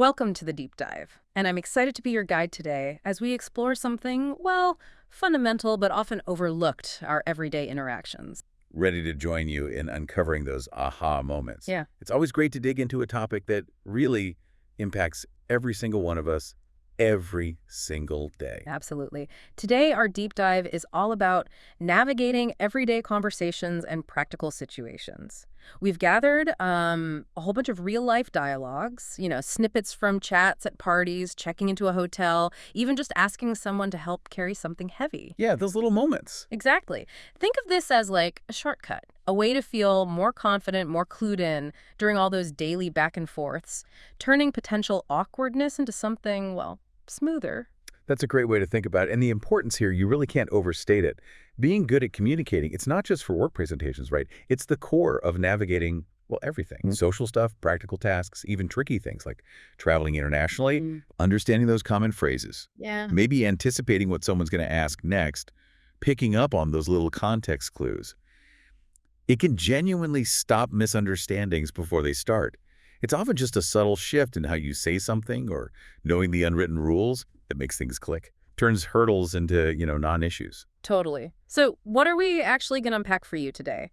Welcome to the Deep Dive, and I'm excited to be your guide today as we explore something, well, fundamental but often overlooked, our everyday interactions. Ready to join you in uncovering those aha moments. Yeah. It's always great to dig into a topic that really impacts every single one of us every single day. Absolutely. Today, our deep dive is all about navigating everyday conversations and practical situations. We've gathered a whole bunch of real-life dialogues, snippets from chats at parties, checking into a hotel, even just asking someone to help carry something heavy. Yeah, those little moments. Exactly. Think of this as like a shortcut, a way to feel more confident, more clued in during all those daily back and forths, turning potential awkwardness into something, well, smoother. That's a great way to think about it. And the importance here, you really can't overstate it. Being good at communicating, it's not just for work presentations, right? It's the core of navigating, well, everything. Social stuff, practical tasks, even tricky things like traveling internationally, understanding those common phrases, Yeah. maybe anticipating what someone's going to ask next, picking up on those little context clues. It can genuinely stop misunderstandings before they start. It's often just a subtle shift in how you say something or knowing the unwritten rules that makes things click, turns hurdles into, non-issues. Totally. So what are we actually going to unpack for you today?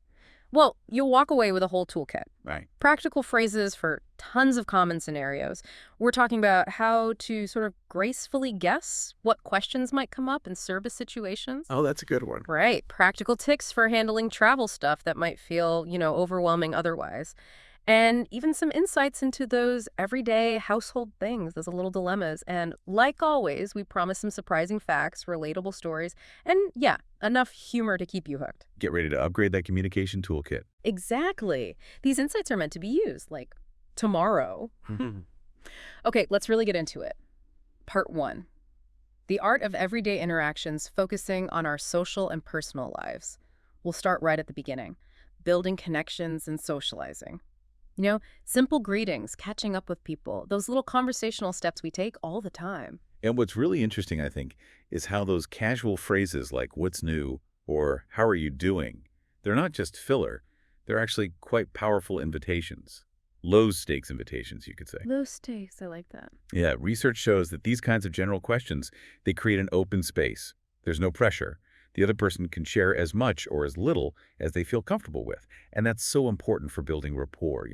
Well, you'll walk away with a whole toolkit. Right. Practical phrases for tons of common scenarios. We're talking about how to sort of gracefully guess what questions might come up in service situations. Oh, that's a good one. Right. Practical tips for handling travel stuff that might feel, overwhelming otherwise. And even some insights into those everyday household things, those little dilemmas. And like always, we promise some surprising facts, relatable stories, and yeah, enough humor to keep you hooked. Get ready to upgrade that communication toolkit. Exactly. These insights are meant to be used, like, tomorrow. Okay, let's really get into it. Part 1. The art of everyday interactions focusing on our social and personal lives. We'll start right at the beginning. Building connections and socializing. Simple greetings, catching up with people, those little conversational steps we take all the time. And what's really interesting, I think, is how those casual phrases like "what's new" or "how are you doing," they're not just filler. They're actually quite powerful invitations. Low-stakes invitations, you could say. Low stakes, I like that. Yeah, research shows that these kinds of general questions, they create an open space. There's no pressure. The other person can share as much or as little as they feel comfortable with. And that's so important for building rapport,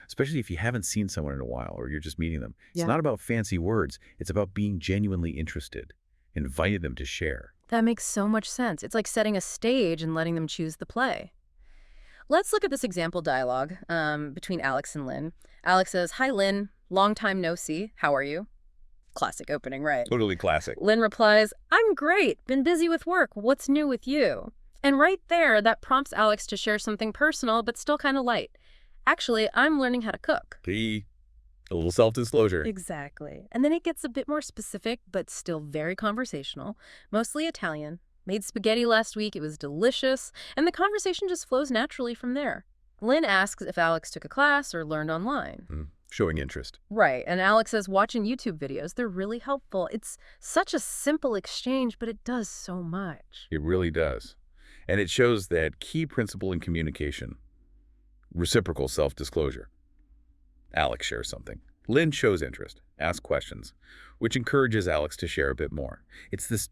especially if you haven't seen someone in a while or you're just meeting them. It's not about fancy words. It's about being genuinely interested, inviting them to share. That makes so much sense. It's like setting a stage and letting them choose the play. Let's look at this example dialogue between Alex and Lynn. Alex says, "Hi, Lynn. Long time no see. How are you?" Classic opening, right? Totally classic. Lynn replies, "I'm great. Been busy with work. What's new with you?" And right there, that prompts Alex to share something personal, but still kind of light. "Actually, I'm learning how to cook." A little self-disclosure. Exactly. And then it gets a bit more specific, but still very conversational. Mostly Italian. Made spaghetti last week. It was delicious. And the conversation just flows naturally from there. Lynn asks if Alex took a class or learned online. Showing interest. Right. And Alex says watching YouTube videos, they're really helpful. It's such a simple exchange, but it does so much. It really does. And it shows that key principle in communication, reciprocal self-disclosure. Alex shares something. Lynn shows interest, asks questions, which encourages Alex to share a bit more. It's this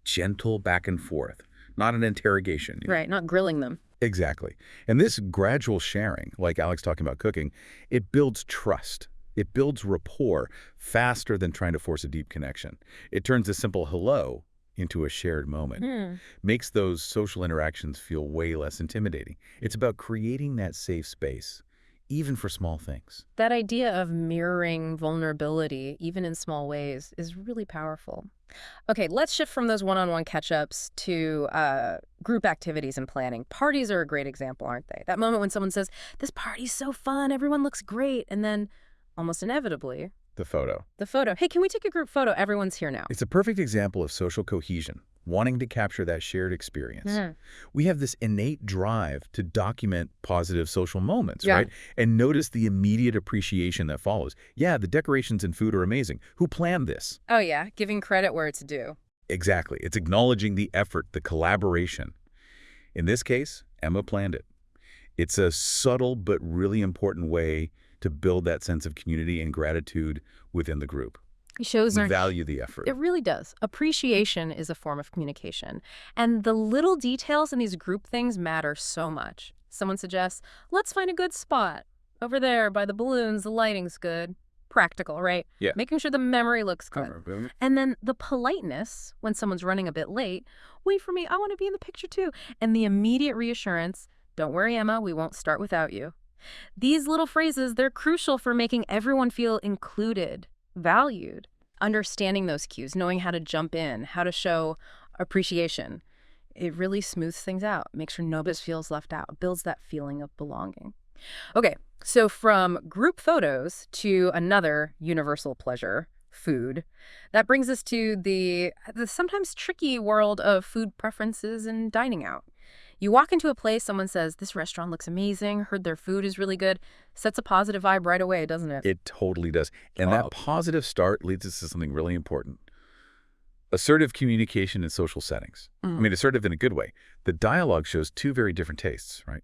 gentle back and forth, not an interrogation. Right, not grilling them. Exactly. And this gradual sharing, like Alex talking about cooking, it builds trust. It builds rapport faster than trying to force a deep connection. It turns a simple hello into a shared moment. Makes those social interactions feel way less intimidating. It's about creating that safe space, even for small things. That idea of mirroring vulnerability, even in small ways, is really powerful. Okay, let's shift from those one-on-one catch-ups to group activities and planning. Parties are a great example, aren't they? That moment when someone says, "This party's so fun, everyone looks great," and then, almost inevitably, The photo. "Hey, can we take a group photo? Everyone's here now." It's a perfect example of social cohesion, wanting to capture that shared experience. We have this innate drive to document positive social moments, right? And notice the immediate appreciation that follows. Yeah, the decorations and food are amazing. Who planned this? Oh yeah, giving credit where it's due. Exactly. It's acknowledging the effort, the collaboration. In this case, Emma planned it. It's a subtle but really important way to build that sense of community and gratitude within the group. It shows We value the effort. It really does. Appreciation is a form of communication. And the little details in these group things matter so much. Someone suggests, let's find a good spot. Over there by the balloons, the lighting's good. Practical, right? Yeah. Making sure the memory looks good. And then the politeness, when someone's running a bit late, wait for me, I want to be in the picture too. And the immediate reassurance, don't worry, Emma, we won't start without you. These little phrases, they're crucial for making everyone feel included, valued. Understanding those cues, knowing how to jump in, how to show appreciation, it really smooths things out, makes sure nobody feels left out, builds that feeling of belonging. Okay, so from group photos to another universal pleasure, food, that brings us to the sometimes tricky world of food preferences and dining out. You walk into a place, someone says, this restaurant looks amazing, heard their food is really good, sets a positive vibe right away, doesn't it? It totally does. And that positive start leads us to something really important. Assertive communication in social settings. I mean, assertive in a good way. The dialogue shows two very different tastes, right?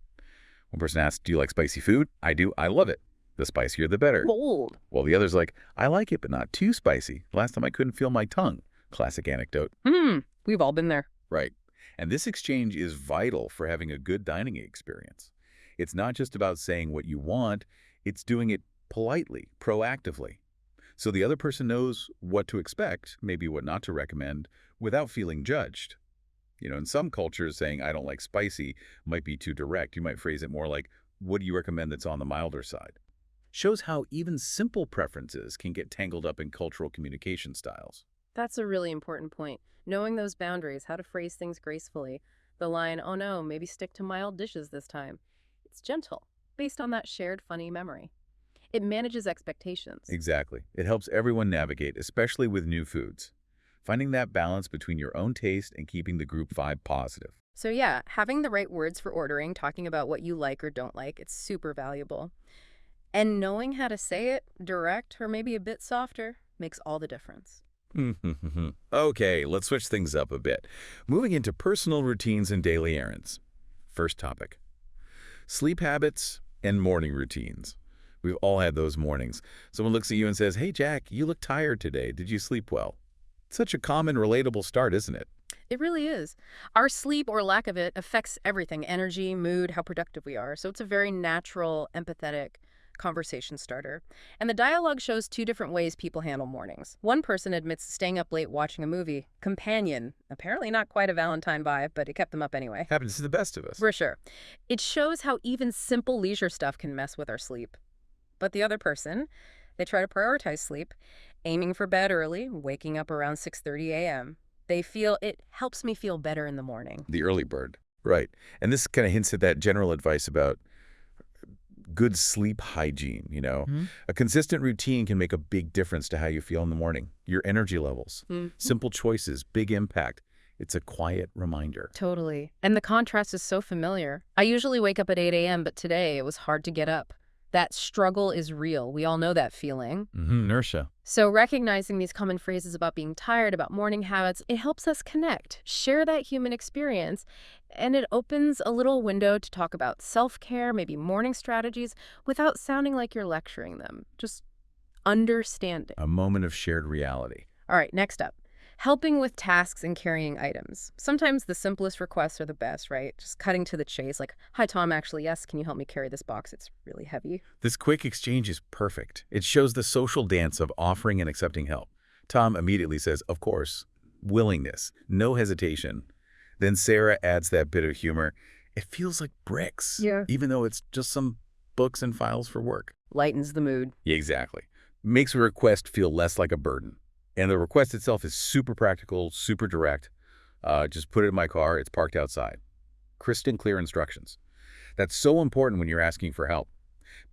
One person asks, do you like spicy food? I do. I love it. The spicier, the better. Bold. Well, the other's like, I like it, but not too spicy. Last time I couldn't feel my tongue. Classic anecdote. We've all been there. Right. And this exchange is vital for having a good dining experience. It's not just about saying what you want, it's doing it politely, proactively. So the other person knows what to expect, maybe what not to recommend, without feeling judged. You know, in some cultures, saying, I don't like spicy might be too direct. You might phrase it more like, what do you recommend that's on the milder side? Shows how even simple preferences can get tangled up in cultural communication styles. That's a really important point. Knowing those boundaries, how to phrase things gracefully. The line, oh no, maybe stick to mild dishes this time. It's gentle, based on that shared funny memory. It manages expectations. Exactly. It helps everyone navigate, especially with new foods. Finding that balance between your own taste and keeping the group vibe positive. So yeah, having the right words for ordering, talking about what you like or don't like, it's super valuable. And knowing how to say it, direct or maybe a bit softer, makes all the difference. Okay, let's switch things up a bit. Moving into personal routines and daily errands. First topic. Sleep habits and morning routines. We've all had those mornings. Someone looks at you and says, hey, Jack, you look tired today. Did you sleep well? Such a common, relatable start, isn't it? It really is. Our sleep or lack of it affects everything, energy, mood, how productive we are. So it's a very natural, empathetic conversation starter. And the dialogue shows two different ways people handle mornings. One person admits to staying up late watching a movie. Companion, apparently not quite a Valentine vibe, but it kept them up anyway. Happens to the best of us. For sure. It shows how even simple leisure stuff can mess with our sleep. But the other person, they try to prioritize sleep, aiming for bed early, waking up around 6:30 a.m. They feel it helps me feel better in the morning. The early bird. Right. And this kind of hints at that general advice about good sleep hygiene, you know. A consistent routine can make a big difference to how you feel in the morning. Your energy levels, simple choices, big impact. It's a quiet reminder. Totally. And the contrast is so familiar. I usually wake up at 8 a.m., but today it was hard to get up. That struggle is real. We all know that feeling. Inertia. So recognizing these common phrases about being tired, about morning habits, it helps us connect, share that human experience, and it opens a little window to talk about self-care, maybe morning strategies, without sounding like you're lecturing them. Just understanding. A moment of shared reality. All right, next up. Helping with tasks and carrying items. Sometimes the simplest requests are the best, right? Just cutting to the chase, like, hi, Tom, actually, yes, can you help me carry this box? It's really heavy. This quick exchange is perfect. It shows the social dance of offering and accepting help. Tom immediately says, of course, willingness, no hesitation. Then Sarah adds that bit of humor. It feels like bricks, even though it's just some books and files for work. Lightens the mood. Yeah, exactly. Makes a request feel less like a burden. And the request itself is super practical, super direct. Just put it in my car. It's parked outside. Crisp and clear instructions. That's so important when you're asking for help.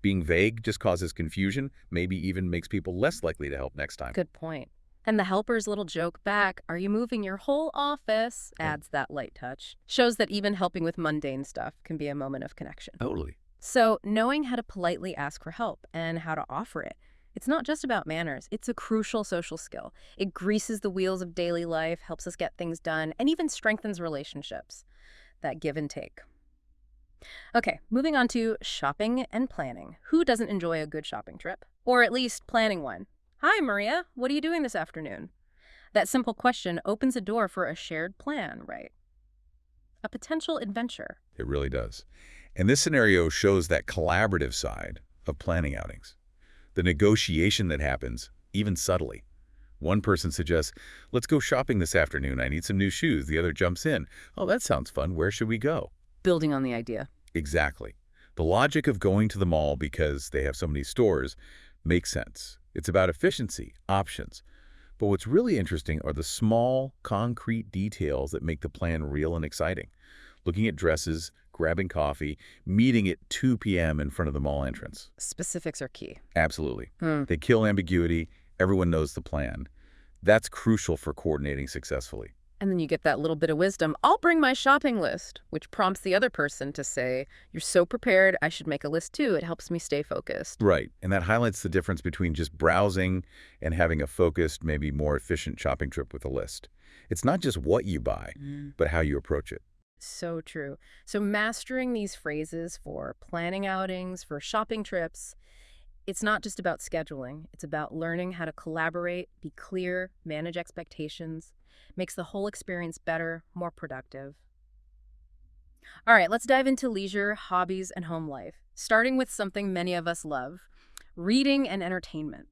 Being vague just causes confusion, maybe even makes people less likely to help next time. Good point. And the helper's little joke back, are you moving your whole office? Adds that light touch. Shows that even helping with mundane stuff can be a moment of connection. Totally. So knowing how to politely ask for help and how to offer it, it's not just about manners. It's a crucial social skill. It greases the wheels of daily life, helps us get things done, and even strengthens relationships. That give and take. Okay, moving on to shopping and planning. Who doesn't enjoy a good shopping trip? Or at least planning one? Hi, Maria. What are you doing this afternoon? That simple question opens a door for a shared plan, right? A potential adventure. It really does. And this scenario shows that collaborative side of planning outings. The negotiation that happens, even subtly. One person suggests, let's go shopping this afternoon. I need some new shoes. The other jumps in. Oh, that sounds fun. Where should we go? Building on the idea. Exactly. The logic of going to the mall because they have so many stores makes sense. It's about efficiency, options. But what's really interesting are the small, concrete details that make the plan real and exciting. Looking at dresses, grabbing coffee, meeting at 2 p.m. in front of the mall entrance. Specifics are key. Absolutely. They kill ambiguity. Everyone knows the plan. That's crucial for coordinating successfully. And then you get that little bit of wisdom, I'll bring my shopping list, which prompts the other person to say, you're so prepared, I should make a list too. It helps me stay focused. Right. And that highlights the difference between just browsing and having a focused, maybe more efficient shopping trip with a list. It's not just what you buy, but how you approach it. So true. So mastering these phrases for planning outings, for shopping trips, it's not just about scheduling. It's about learning how to collaborate, be clear, manage expectations. Makes the whole experience better, more productive. All right, let's dive into leisure, hobbies, and home life, starting with something many of us love, reading and entertainment.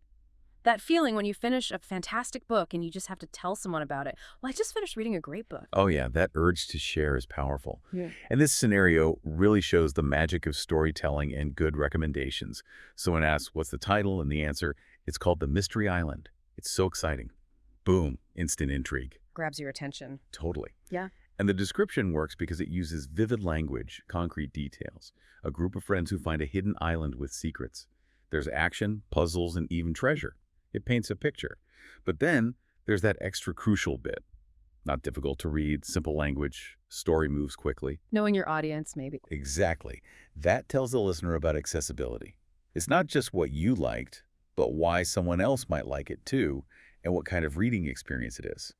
That feeling when you finish a fantastic book and you just have to tell someone about it. Well, I just finished reading a great book. Oh yeah, that urge to share is powerful. Yeah. And this scenario really shows the magic of storytelling and good recommendations. Someone asks, what's the title? And the answer, it's called The Mystery Island. It's so exciting. Boom, instant intrigue. Grabs your attention. Totally. Yeah. And the description works because it uses vivid language, concrete details. A group of friends who find a hidden island with secrets. There's action, puzzles, and even treasure. It paints a picture. But then there's that extra crucial bit. Not difficult to read, simple language, story moves quickly. Knowing your audience, maybe. Exactly. That tells the listener about accessibility. It's not just what you liked, but why someone else might like it too, and what kind of reading experience it is.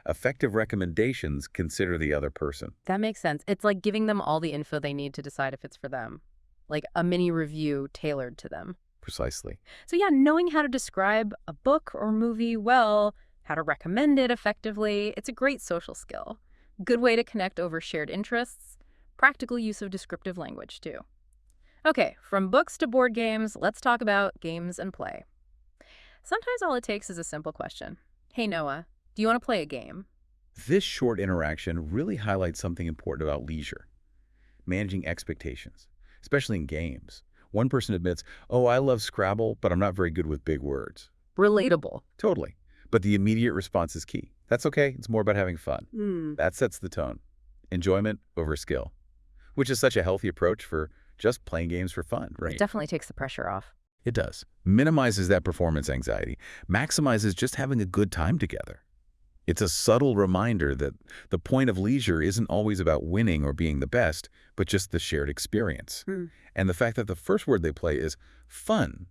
Effective recommendations consider the other person. That makes sense. It's like giving them all the info they need to decide if it's for them. Like a mini review tailored to them. Precisely. So yeah, knowing how to describe a book or movie well, how to recommend it effectively, it's a great social skill. Good way to connect over shared interests. Practical use of descriptive language too. Okay, from books to board games, let's talk about games and play. Sometimes all it takes is a simple question. Hey Noah, do you want to play a game? This short interaction really highlights something important about leisure. Managing expectations, especially in games. One person admits, oh, I love Scrabble, but I'm not very good with big words. Relatable. Totally. But the immediate response is key. That's okay. It's more about having fun. That sets the tone. Enjoyment over skill, which is such a healthy approach for just playing games for fun, right? It definitely takes the pressure off. It does. Minimizes that performance anxiety. Maximizes just having a good time together. It's a subtle reminder that the point of leisure isn't always about winning or being the best, but just the shared experience. And the fact that the first word they play is fun.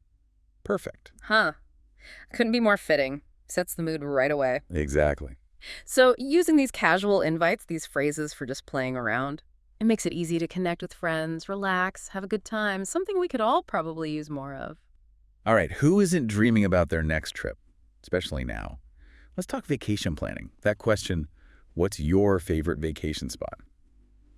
Perfect. Huh. Couldn't be more fitting. Sets the mood right away. Exactly. So using these casual invites, these phrases for just playing around, it makes it easy to connect with friends, relax, have a good time, something we could all probably use more of. All right, who isn't dreaming about their next trip, especially now? Let's talk vacation planning. That question, what's your favorite vacation spot?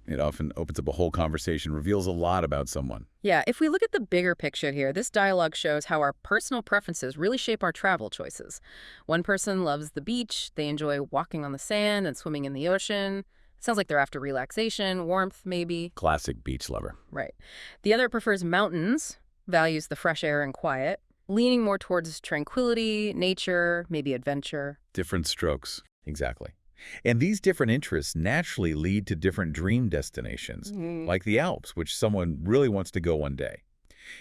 It often opens up a whole conversation, reveals a lot about someone. Yeah, if we look at the bigger picture here, this dialogue shows how our personal preferences really shape our travel choices. One person loves the beach, they enjoy walking on the sand and swimming in the ocean. Sounds like they're after relaxation, warmth, maybe. Classic beach lover. Right. The other prefers mountains, values the fresh air and quiet, leaning more towards tranquility, nature, maybe adventure. Different strokes. Exactly. And these different interests naturally lead to different dream destinations, like the Alps, which someone really wants to go one day.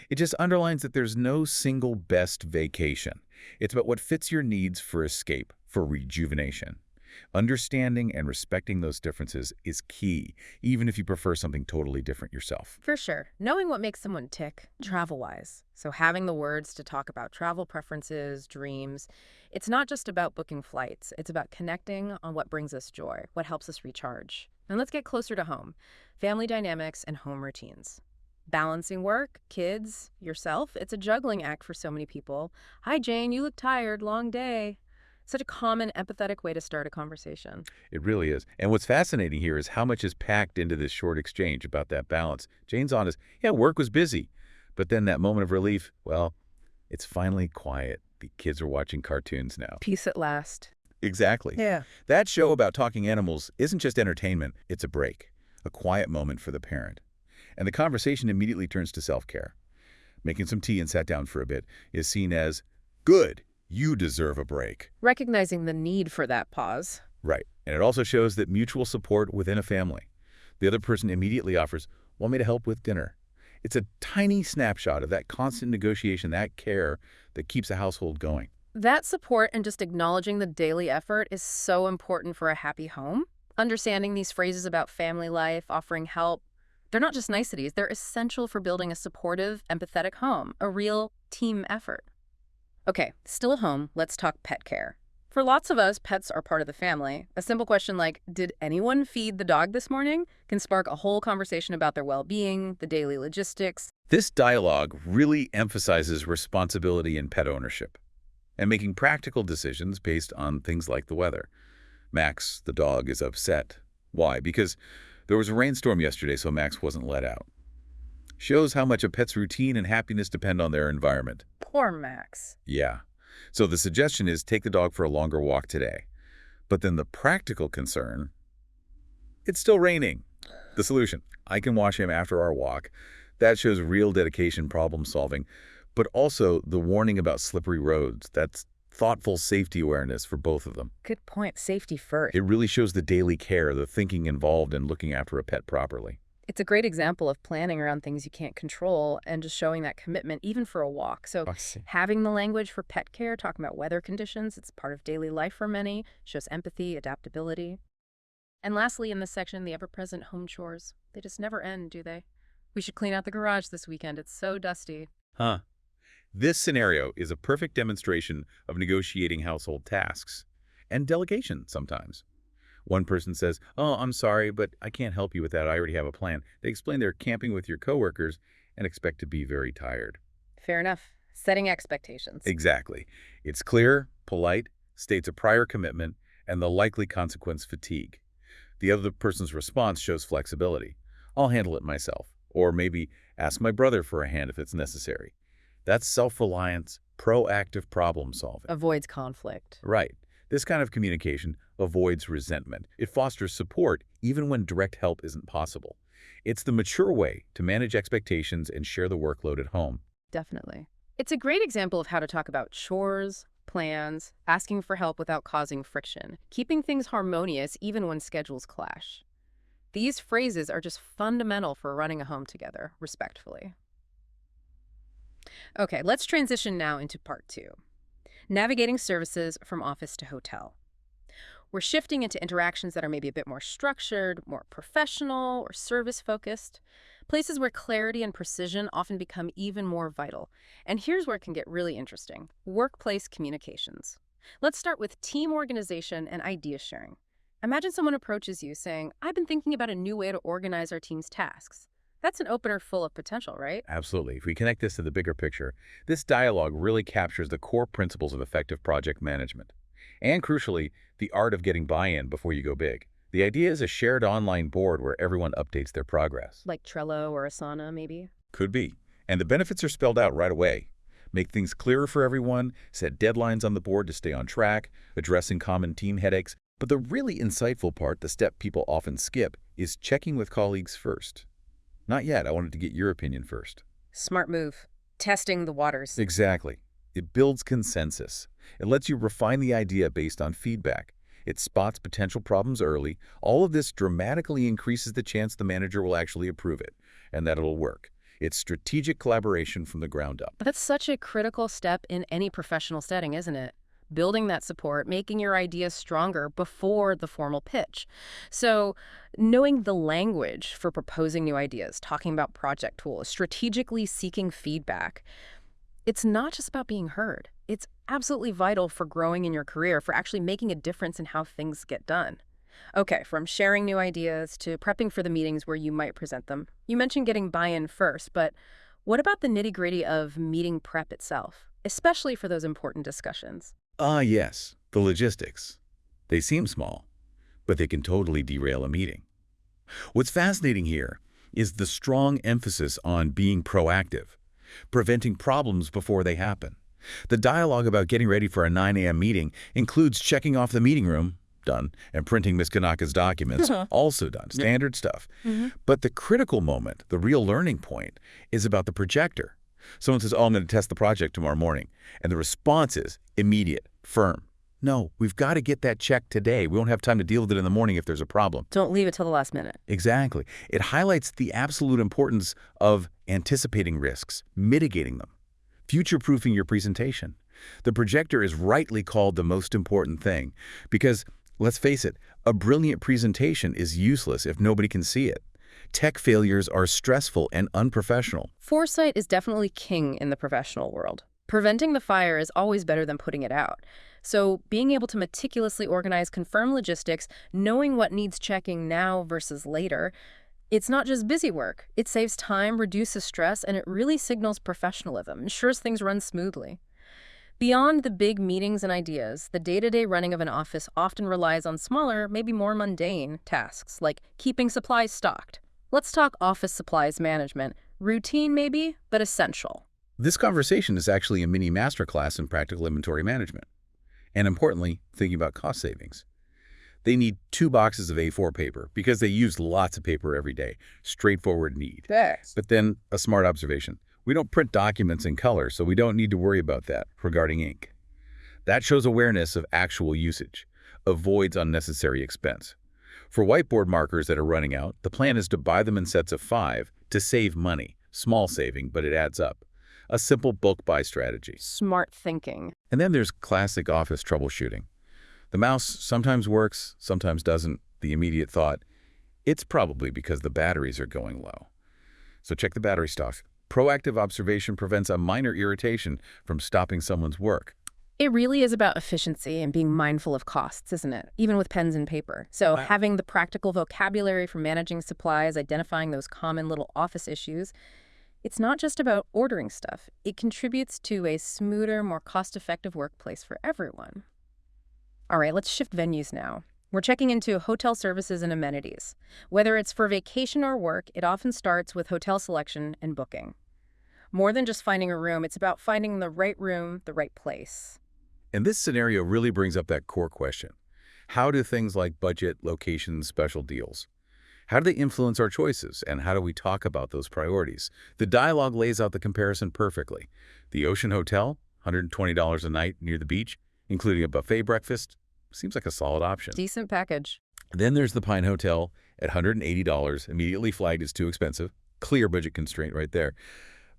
It just underlines that there's no single best vacation. It's about what fits your needs for escape, for rejuvenation. Understanding and respecting those differences is key, even if you prefer something totally different yourself. For sure. Knowing what makes someone tick, travel-wise. So having the words to talk about travel preferences, dreams. It's not just about booking flights. It's about connecting on what brings us joy, what helps us recharge. And let's get closer to home. Family dynamics and home routines. Balancing work, kids, yourself, it's a juggling act for so many people. Hi, Jane, you look tired, long day. Such a common, empathetic way to start a conversation. It really is. And what's fascinating here is how much is packed into this short exchange about that balance. Jane's honest, yeah, work was busy. But then that moment of relief, well, it's finally quiet. The kids are watching cartoons now. Peace at last. Exactly. Yeah. That show about talking animals isn't just entertainment, it's a break, a quiet moment for the parent. And the conversation immediately turns to self-care. Making some tea and sat down for a bit is seen as, good, you deserve a break. Recognizing the need for that pause. Right. And it also shows that mutual support within a family. The other person immediately offers, want me to help with dinner? It's a tiny snapshot of that constant negotiation, that care that keeps a household going. That support and just acknowledging the daily effort is so important for a happy home. Understanding these phrases about family life, offering help, they're not just niceties, they're essential for building a supportive, empathetic home, a real team effort. Okay, still at home, let's talk pet care. For lots of us, pets are part of the family. A simple question like, did anyone feed the dog this morning, can spark a whole conversation about their well-being, the daily logistics. This dialogue really emphasizes responsibility in pet ownership and making practical decisions based on things like the weather. Max, the dog, is upset. Why? Because there was a rainstorm yesterday, so Max wasn't let out. Shows how much a pet's routine and happiness depend on their environment. Poor Max. Yeah. So the suggestion is take the dog for a longer walk today. But then the practical concern, it's still raining. The solution, I can wash him after our walk. That shows real dedication, problem solving, but also the warning about slippery roads. That's thoughtful safety awareness for both of them. Good point. Safety first. It really shows the daily care, the thinking involved in looking after a pet properly. It's a great example of planning around things you can't control and just showing that commitment even for a walk. So having the language for pet care, talking about weather conditions, it's part of daily life for many, shows empathy, adaptability. And lastly, in this section, the ever-present home chores. They just never end, do they? We should clean out the garage this weekend. It's so dusty. Huh. This scenario is a perfect demonstration of negotiating household tasks and delegation sometimes. One person says, oh, I'm sorry, but I can't help you with that. I already have a plan. They explain they're camping with your coworkers and expect to be very tired. Fair enough. Setting expectations. Exactly. It's clear, polite, states a prior commitment, and the likely consequence fatigue. The other person's response shows flexibility. I'll handle it myself. Or maybe ask my brother for a hand if it's necessary. That's self-reliance, proactive problem solving. Avoids conflict. Right. This kind of communication avoids resentment. It fosters support even when direct help isn't possible. It's the mature way to manage expectations and share the workload at home. Definitely. It's a great example of how to talk about chores, plans, asking for help without causing friction, keeping things harmonious even when schedules clash. These phrases are just fundamental for running a home together, respectfully. Okay, let's transition now into part 2. Navigating services from office to hotel. We're shifting into interactions that are maybe a bit more structured, more professional, or service-focused, places where clarity and precision often become even more vital. And here's where it can get really interesting. Workplace communications. Let's start with team organization and idea sharing. Imagine someone approaches you saying, I've been thinking about a new way to organize our team's tasks. That's an opener full of potential, right? Absolutely. If we connect this to the bigger picture, this dialogue really captures the core principles of effective project management. And crucially, the art of getting buy-in before you go big. The idea is a shared online board where everyone updates their progress. Like Trello or Asana, maybe? Could be. And the benefits are spelled out right away. Make things clearer for everyone, set deadlines on the board to stay on track, addressing common team headaches. But the really insightful part, the step people often skip, is checking with colleagues first. Not yet. I wanted to get your opinion first. Smart move. Testing the waters. Exactly. It builds consensus. It lets you refine the idea based on feedback. It spots potential problems early. All of this dramatically increases the chance the manager will actually approve it, and that it'll work. It's strategic collaboration from the ground up. That's such a critical step in any professional setting, isn't it? Building that support, making your ideas stronger before the formal pitch. So knowing the language for proposing new ideas, talking about project tools, strategically seeking feedback, it's not just about being heard. It's absolutely vital for growing in your career, for actually making a difference in how things get done. Okay, from sharing new ideas to prepping for the meetings where you might present them. You mentioned getting buy-in first, but what about the nitty-gritty of meeting prep itself, especially for those important discussions? Ah, yes, the logistics. They seem small, but they can totally derail a meeting. What's fascinating here is the strong emphasis on being proactive, preventing problems before they happen. The dialogue about getting ready for a 9 a.m. meeting includes checking off the meeting room, done, and printing Ms. Kanaka's documents, also done, standard stuff. But the critical moment, the real learning point, is about the projector. Someone says, oh, I'm going to test the project tomorrow morning. And the response is immediate, firm. No, we've got to get that checked today. We won't have time to deal with it in the morning if there's a problem. Don't leave it till the last minute. Exactly. It highlights the absolute importance of anticipating risks, mitigating them, future-proofing your presentation. The projector is rightly called the most important thing because, let's face it, a brilliant presentation is useless if nobody can see it. Tech failures are stressful and unprofessional. Foresight is definitely king in the professional world. Preventing the fire is always better than putting it out. So being able to meticulously organize, confirm logistics, knowing what needs checking now versus later, it's not just busy work. It saves time, reduces stress, and it really signals professionalism, ensures things run smoothly. Beyond the big meetings and ideas, the day-to-day running of an office often relies on smaller, maybe more mundane tasks, like keeping supplies stocked. Let's talk office supplies management. Routine maybe, but essential. This conversation is actually a mini masterclass in practical inventory management. And importantly, thinking about cost savings. They need 2 boxes of A4 paper because they use lots of paper every day. Straightforward need. Thanks. But then a smart observation. We don't print documents in color, so we don't need to worry about that regarding ink. That shows awareness of actual usage, avoids unnecessary expense. For whiteboard markers that are running out, the plan is to buy them in sets of 5 to save money. Small saving, but it adds up. A simple bulk buy strategy. Smart thinking. And then there's classic office troubleshooting. The mouse sometimes works, sometimes doesn't. The immediate thought, it's probably because the batteries are going low. So check the battery stuff. Proactive observation prevents a minor irritation from stopping someone's work. It really is about efficiency and being mindful of costs, isn't it? Even with pens and paper. So having the practical vocabulary for managing supplies, identifying those common little office issues, it's not just about ordering stuff. It contributes to a smoother, more cost-effective workplace for everyone. All right, let's shift venues now. We're checking into hotel services and amenities. Whether it's for vacation or work, it often starts with hotel selection and booking. More than just finding a room, it's about finding the right room, the right place. And this scenario really brings up that core question. How do things like budget, location, special deals, how do they influence our choices, and how do we talk about those priorities? The dialogue lays out the comparison perfectly. The Ocean Hotel, $120 a night near the beach, including a buffet breakfast, seems like a solid option. Decent package. Then there's the Pine Hotel at $180, immediately flagged as too expensive. Clear budget constraint right there.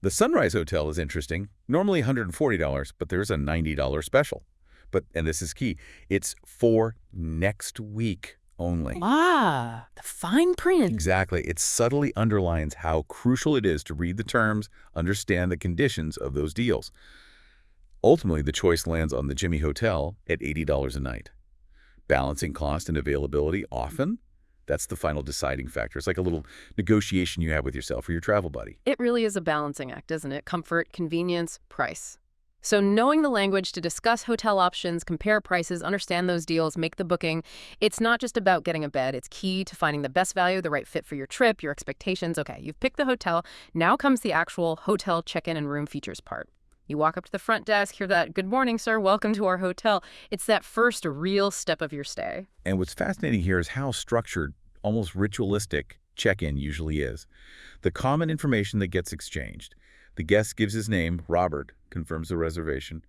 The Sunrise Hotel is interesting, normally $140, but there's a $90 special. But, and this is key, it's for next week only. Ah, the fine print. Exactly. It subtly underlines how crucial it is to read the terms, understand the conditions of those deals. Ultimately, the choice lands on the Jimmy Hotel at $80 a night. Balancing cost and availability often, that's the final deciding factor. It's like a little negotiation you have with yourself or your travel buddy. It really is a balancing act, isn't it? Comfort, convenience, price. So knowing the language to discuss hotel options, compare prices, understand those deals, make the booking, it's not just about getting a bed. It's key to finding the best value, the right fit for your trip, your expectations. Okay, you've picked the hotel. Now comes the actual hotel check-in and room features part. You walk up to the front desk, hear that, "Good morning, sir. Welcome to our hotel." It's that first real step of your stay. And what's fascinating here is how structured, almost ritualistic, check-in usually is. The common information that gets exchanged. The guest gives his name, Robert, confirms the reservation.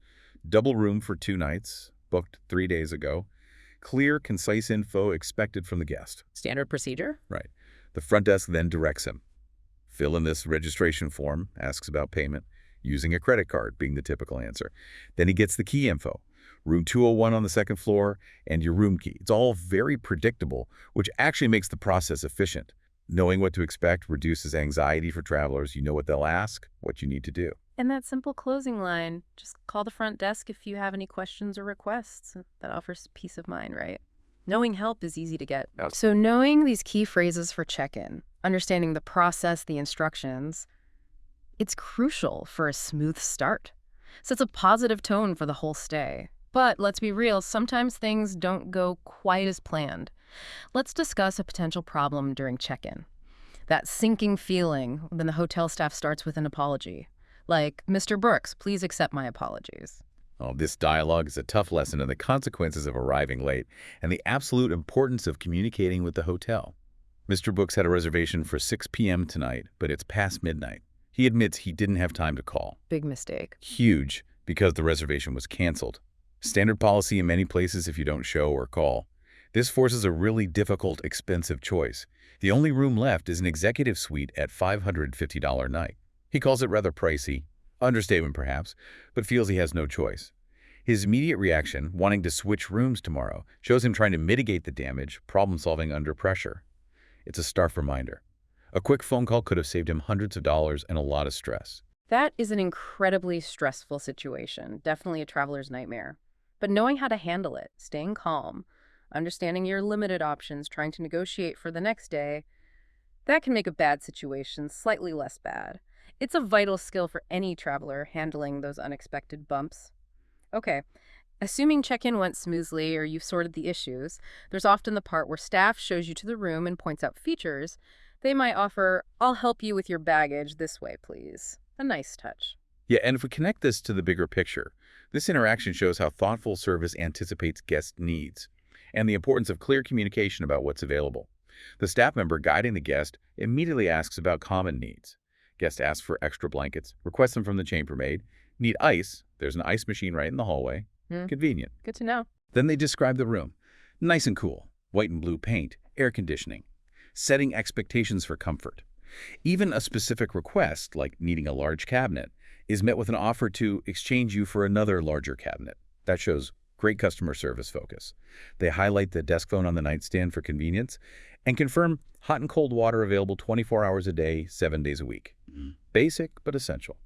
Double room for 2 nights, booked 3 days ago. Clear, concise info expected from the guest. Standard procedure? Right. The front desk then directs him. Fill in this registration form, asks about payment, using a credit card being the typical answer. Then he gets the key info. Room 201 on the 2nd floor, and your room key. It's all very predictable, which actually makes the process efficient. Knowing what to expect reduces anxiety for travelers. You know what they'll ask, what you need to do. And that simple closing line, just call the front desk if you have any questions or requests. That offers peace of mind, right? Knowing help is easy to get. Yes. So knowing these key phrases for check-in, understanding the process, the instructions, it's crucial for a smooth start. Sets a positive tone for the whole stay. But let's be real, sometimes things don't go quite as planned. Let's discuss a potential problem during check-in. That sinking feeling when the hotel staff starts with an apology. Like, "Mr. Brooks, please accept my apologies." Oh, this dialogue is a tough lesson in the consequences of arriving late and the absolute importance of communicating with the hotel. Mr. Brooks had a reservation for 6 p.m. tonight, but it's past midnight. He admits he didn't have time to call. Big mistake. Huge, because the reservation was canceled. Standard policy in many places if you don't show or call. This forces a really difficult, expensive choice. The only room left is an executive suite at $550 a night. He calls it rather pricey, understatement perhaps, but feels he has no choice. His immediate reaction, wanting to switch rooms tomorrow, shows him trying to mitigate the damage, problem-solving under pressure. It's a stark reminder. A quick phone call could have saved him hundreds of dollars and a lot of stress. That is an incredibly stressful situation, definitely a traveler's nightmare. But knowing how to handle it, staying calm, understanding your limited options, trying to negotiate for the next day, that can make a bad situation slightly less bad. It's a vital skill for any traveler handling those unexpected bumps. Okay, assuming check-in went smoothly or you've sorted the issues, there's often the part where staff shows you to the room and points out features. They might offer, "I'll help you with your baggage this way, please." A nice touch. Yeah, and if we connect this to the bigger picture, this interaction shows how thoughtful service anticipates guest needs and the importance of clear communication about what's available. The staff member guiding the guest immediately asks about common needs. Guest asks for extra blankets, requests them from the chambermaid. Need ice? There's an ice machine right in the hallway. Convenient. Good to know. Then they describe the room. Nice and cool. White and blue paint, air conditioning. Setting expectations for comfort. Even a specific request, like needing a large cabinet, is met with an offer to exchange you for another larger cabinet. That shows great customer service focus. They highlight the desk phone on the nightstand for convenience and confirm hot and cold water available 24 hours a day, 7 days a week. Basic, but essential.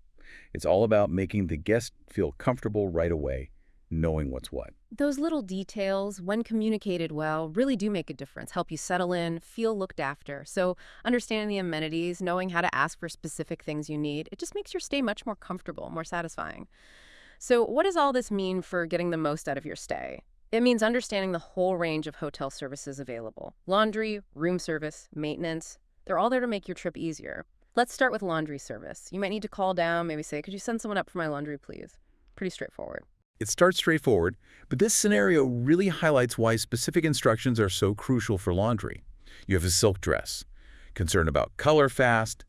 It's all about making the guest feel comfortable right away, knowing what's what. Those little details, when communicated well, really do make a difference, help you settle in, feel looked after. So understanding the amenities, knowing how to ask for specific things you need, it just makes your stay much more comfortable, more satisfying. So what does all this mean for getting the most out of your stay? It means understanding the whole range of hotel services available. Laundry, room service, maintenance, they're all there to make your trip easier. Let's start with laundry service. You might need to call down, maybe say, "Could you send someone up for my laundry, please?" Pretty straightforward. It starts straightforward, but this scenario really highlights why specific instructions are so crucial for laundry. You have a silk dress. Concerned about color fast,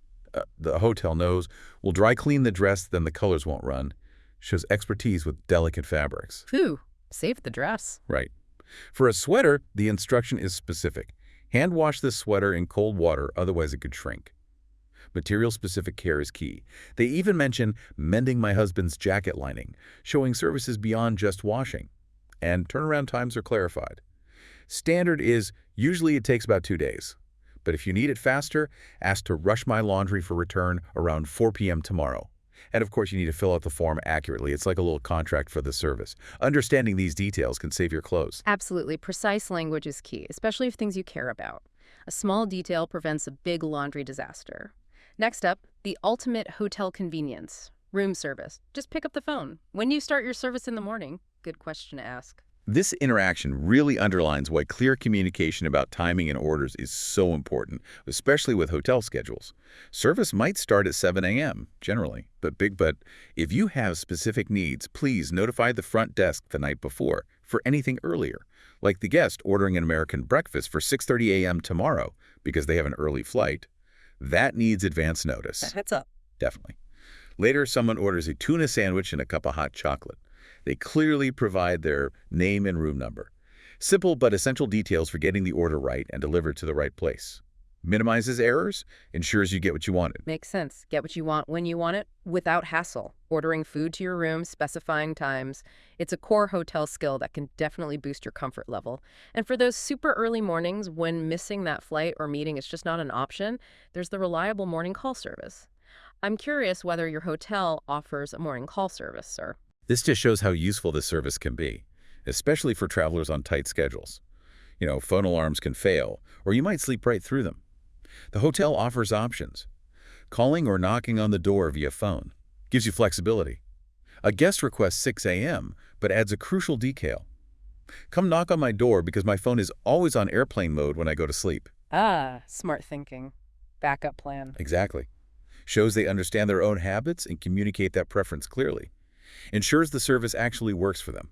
the hotel knows, we'll dry clean the dress, then the colors won't run. Shows expertise with delicate fabrics. Phew, saved the dress. Right. For a sweater, the instruction is specific. Hand wash this sweater in cold water, otherwise it could shrink. Material-specific care is key. They even mention mending my husband's jacket lining, showing services beyond just washing. And turnaround times are clarified. Standard is usually it takes about 2 days. But if you need it faster, ask to rush my laundry for return around 4 p.m. tomorrow. And of course, you need to fill out the form accurately. It's like a little contract for the service. Understanding these details can save your clothes. Absolutely. Precise language is key, especially if things you care about. A small detail prevents a big laundry disaster. Next up, the ultimate hotel convenience, room service. Just pick up the phone. When do you start your service in the morning? Good question to ask. This interaction really underlines why clear communication about timing and orders is so important, especially with hotel schedules. Service might start at 7 a.m., generally, but if you have specific needs, please notify the front desk the night before for anything earlier, like the guest ordering an American breakfast for 6:30 a.m. tomorrow because they have an early flight. That needs advance notice. Heads up. Definitely. Later, someone orders a tuna sandwich and a cup of hot chocolate. They clearly provide their name and room number. Simple but essential details for getting the order right and delivered to the right place. Minimizes errors, ensures you get what you wanted. Makes sense. Get what you want when you want it, without hassle. Ordering food to your room, specifying times. It's a core hotel skill that can definitely boost your comfort level. And for those super early mornings when missing that flight or meeting is just not an option, there's the reliable morning call service. I'm curious whether your hotel offers a morning call service, sir. This just shows how useful this service can be, especially for travelers on tight schedules. Phone alarms can fail, or you might sleep right through them. The hotel offers options. Calling or knocking on the door via phone gives you flexibility. A guest requests 6 a.m., but adds a crucial detail. Come knock on my door because my phone is always on airplane mode when I go to sleep. Ah, smart thinking. Backup plan. Exactly. Shows they understand their own habits and communicate that preference clearly. Ensures the service actually works for them.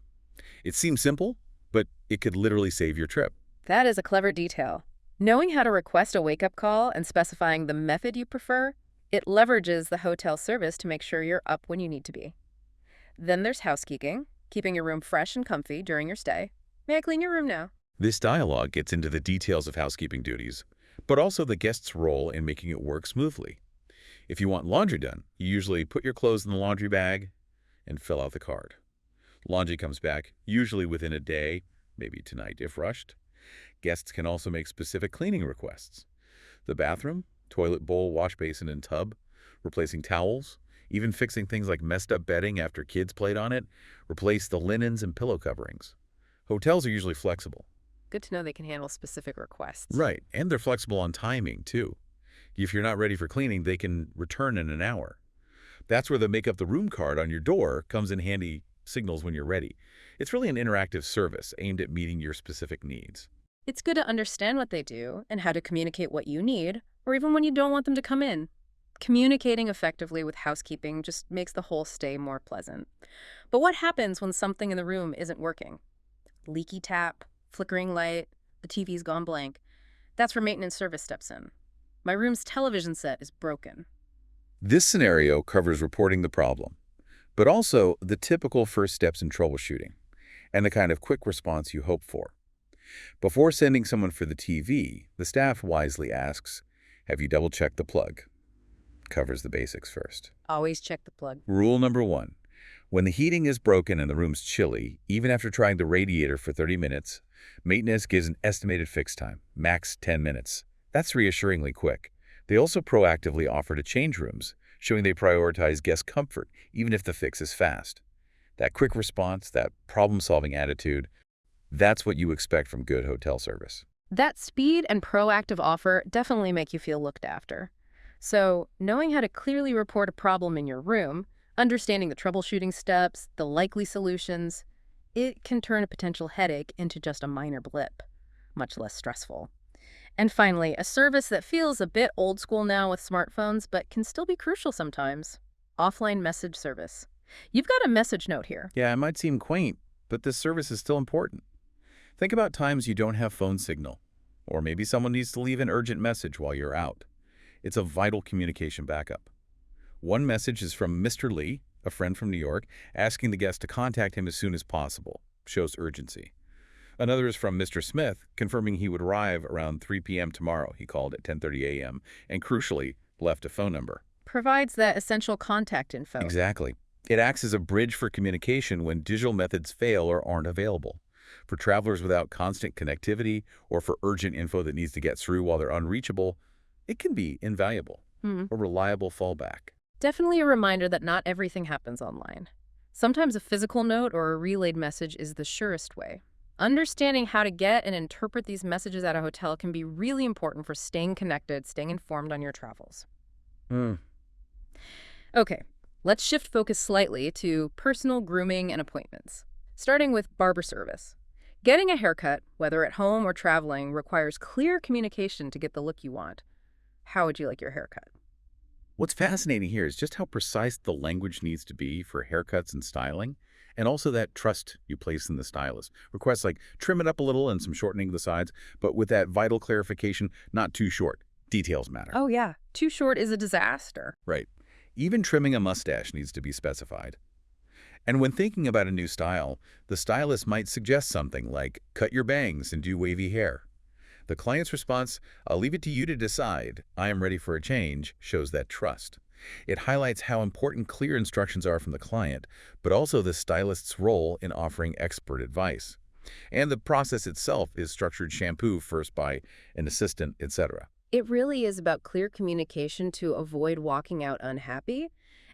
It seems simple, but it could literally save your trip. That is a clever detail. Knowing how to request a wake-up call and specifying the method you prefer, it leverages the hotel service to make sure you're up when you need to be. Then there's housekeeping, keeping your room fresh and comfy during your stay. May I clean your room now? This dialogue gets into the details of housekeeping duties, but also the guest's role in making it work smoothly. If you want laundry done, you usually put your clothes in the laundry bag and fill out the card. Laundry comes back usually within a day, maybe tonight if rushed. Guests can also make specific cleaning requests. The bathroom, toilet bowl, wash basin, and tub, replacing towels, even fixing things like messed up bedding after kids played on it, replace the linens and pillow coverings. Hotels are usually flexible. Good to know they can handle specific requests. Right, and they're flexible on timing, too. If you're not ready for cleaning, they can return in an hour. That's where the make up the room card on your door comes in handy, signals when you're ready. It's really an interactive service aimed at meeting your specific needs. It's good to understand what they do and how to communicate what you need, or even when you don't want them to come in. Communicating effectively with housekeeping just makes the whole stay more pleasant. But what happens when something in the room isn't working? Leaky tap, flickering light, the TV's gone blank. That's where maintenance service steps in. My room's television set is broken. This scenario covers reporting the problem, but also the typical first steps in troubleshooting and the kind of quick response you hope for. Before sending someone for the TV, the staff wisely asks, "Have you double-checked the plug?" Covers the basics first. Always check the plug. Rule number 1. When the heating is broken and the room's chilly, even after trying the radiator for 30 minutes, maintenance gives an estimated fix time, max 10 minutes. That's reassuringly quick. They also proactively offer to change rooms, showing they prioritize guest comfort, even if the fix is fast. That quick response, that problem-solving attitude, that's what you expect from good hotel service. That speed and proactive offer definitely make you feel looked after. So, knowing how to clearly report a problem in your room, understanding the troubleshooting steps, the likely solutions, it can turn a potential headache into just a minor blip, much less stressful. And finally, a service that feels a bit old school now with smartphones, but can still be crucial sometimes. Offline message service. You've got a message note here. Yeah, it might seem quaint, but this service is still important. Think about times you don't have phone signal, or maybe someone needs to leave an urgent message while you're out. It's a vital communication backup. One message is from Mr. Lee, a friend from New York, asking the guest to contact him as soon as possible. Shows urgency. Another is from Mr. Smith, confirming he would arrive around 3 p.m. tomorrow. He called at 10:30 a.m. and, crucially, left a phone number. Provides that essential contact info. Exactly. It acts as a bridge for communication when digital methods fail or aren't available. For travelers without constant connectivity or for urgent info that needs to get through while they're unreachable, it can be invaluable. A reliable fallback. Definitely a reminder that not everything happens online. Sometimes a physical note or a relayed message is the surest way. Understanding how to get and interpret these messages at a hotel can be really important for staying connected, staying informed on your travels. Okay, let's shift focus slightly to personal grooming and appointments. Starting with barber service. Getting a haircut, whether at home or traveling, requires clear communication to get the look you want. How would you like your haircut? What's fascinating here is just how precise the language needs to be for haircuts and styling, and also that trust you place in the stylist. Requests like trim it up a little and some shortening of the sides, but with that vital clarification, not too short. Details matter. Oh yeah, too short is a disaster. Right. Even trimming a mustache needs to be specified. And when thinking about a new style, the stylist might suggest something like cut your bangs and do wavy hair. The client's response, "I'll leave it to you to decide. I am ready for a change," shows that trust. It highlights how important clear instructions are from the client, but also the stylist's role in offering expert advice. And the process itself is structured shampoo first by an assistant, etc. It really is about clear communication to avoid walking out unhappy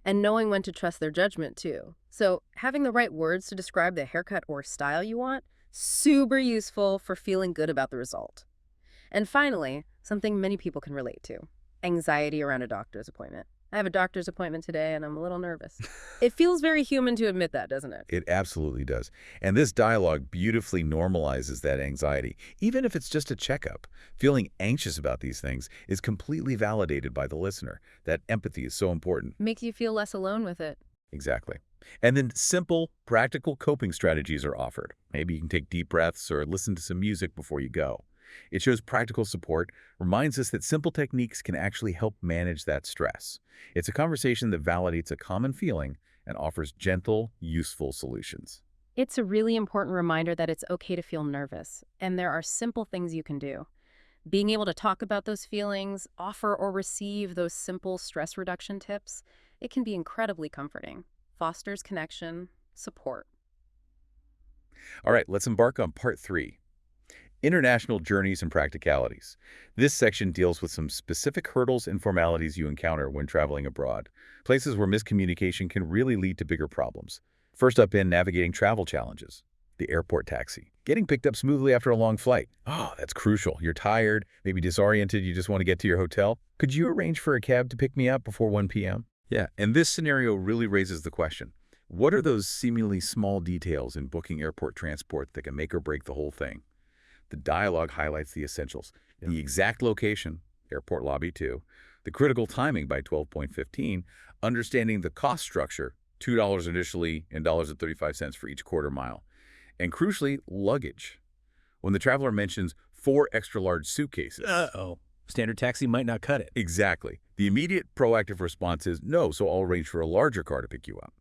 and knowing when to trust their judgment too. So having the right words to describe the haircut or style you want, Super useful for feeling good about the result. And finally, something many people can relate to, anxiety around a doctor's appointment. I have a doctor's appointment today and I'm a little nervous. It feels very human to admit that, doesn't it? It absolutely does. And this dialogue beautifully normalizes that anxiety, even if it's just a checkup. Feeling anxious about these things is completely validated by the listener. That empathy is so important. Makes you feel less alone with it. Exactly. And then simple, practical coping strategies are offered. Maybe you can take deep breaths or listen to some music before you go. It shows practical support, reminds us that simple techniques can actually help manage that stress. It's a conversation that validates a common feeling and offers gentle, useful solutions. It's a really important reminder that it's okay to feel nervous, and there are simple things you can do. Being able to talk about those feelings, offer or receive those simple stress reduction tips, it can be incredibly comforting. Fosters connection, support. All right, let's embark on part 3. International journeys and practicalities. This section deals with some specific hurdles and formalities you encounter when traveling abroad, places where miscommunication can really lead to bigger problems. First up in navigating travel challenges, the airport taxi. Getting picked up smoothly after a long flight. Oh, that's crucial. You're tired, maybe disoriented, you just want to get to your hotel. Could you arrange for a cab to pick me up before 1 p.m.? Yeah, and this scenario really raises the question. What are those seemingly small details in booking airport transport that can make or break the whole thing? The dialogue highlights the essentials. The exact location, airport lobby 2, the critical timing by 12.15, understanding the cost structure, $2 initially and $1.35 for each quarter mile, and crucially, luggage. When the traveler mentions 4 extra-large suitcases. Uh-oh. Standard taxi might not cut it. Exactly. The immediate proactive response is, no, so I'll arrange for a larger car to pick you up.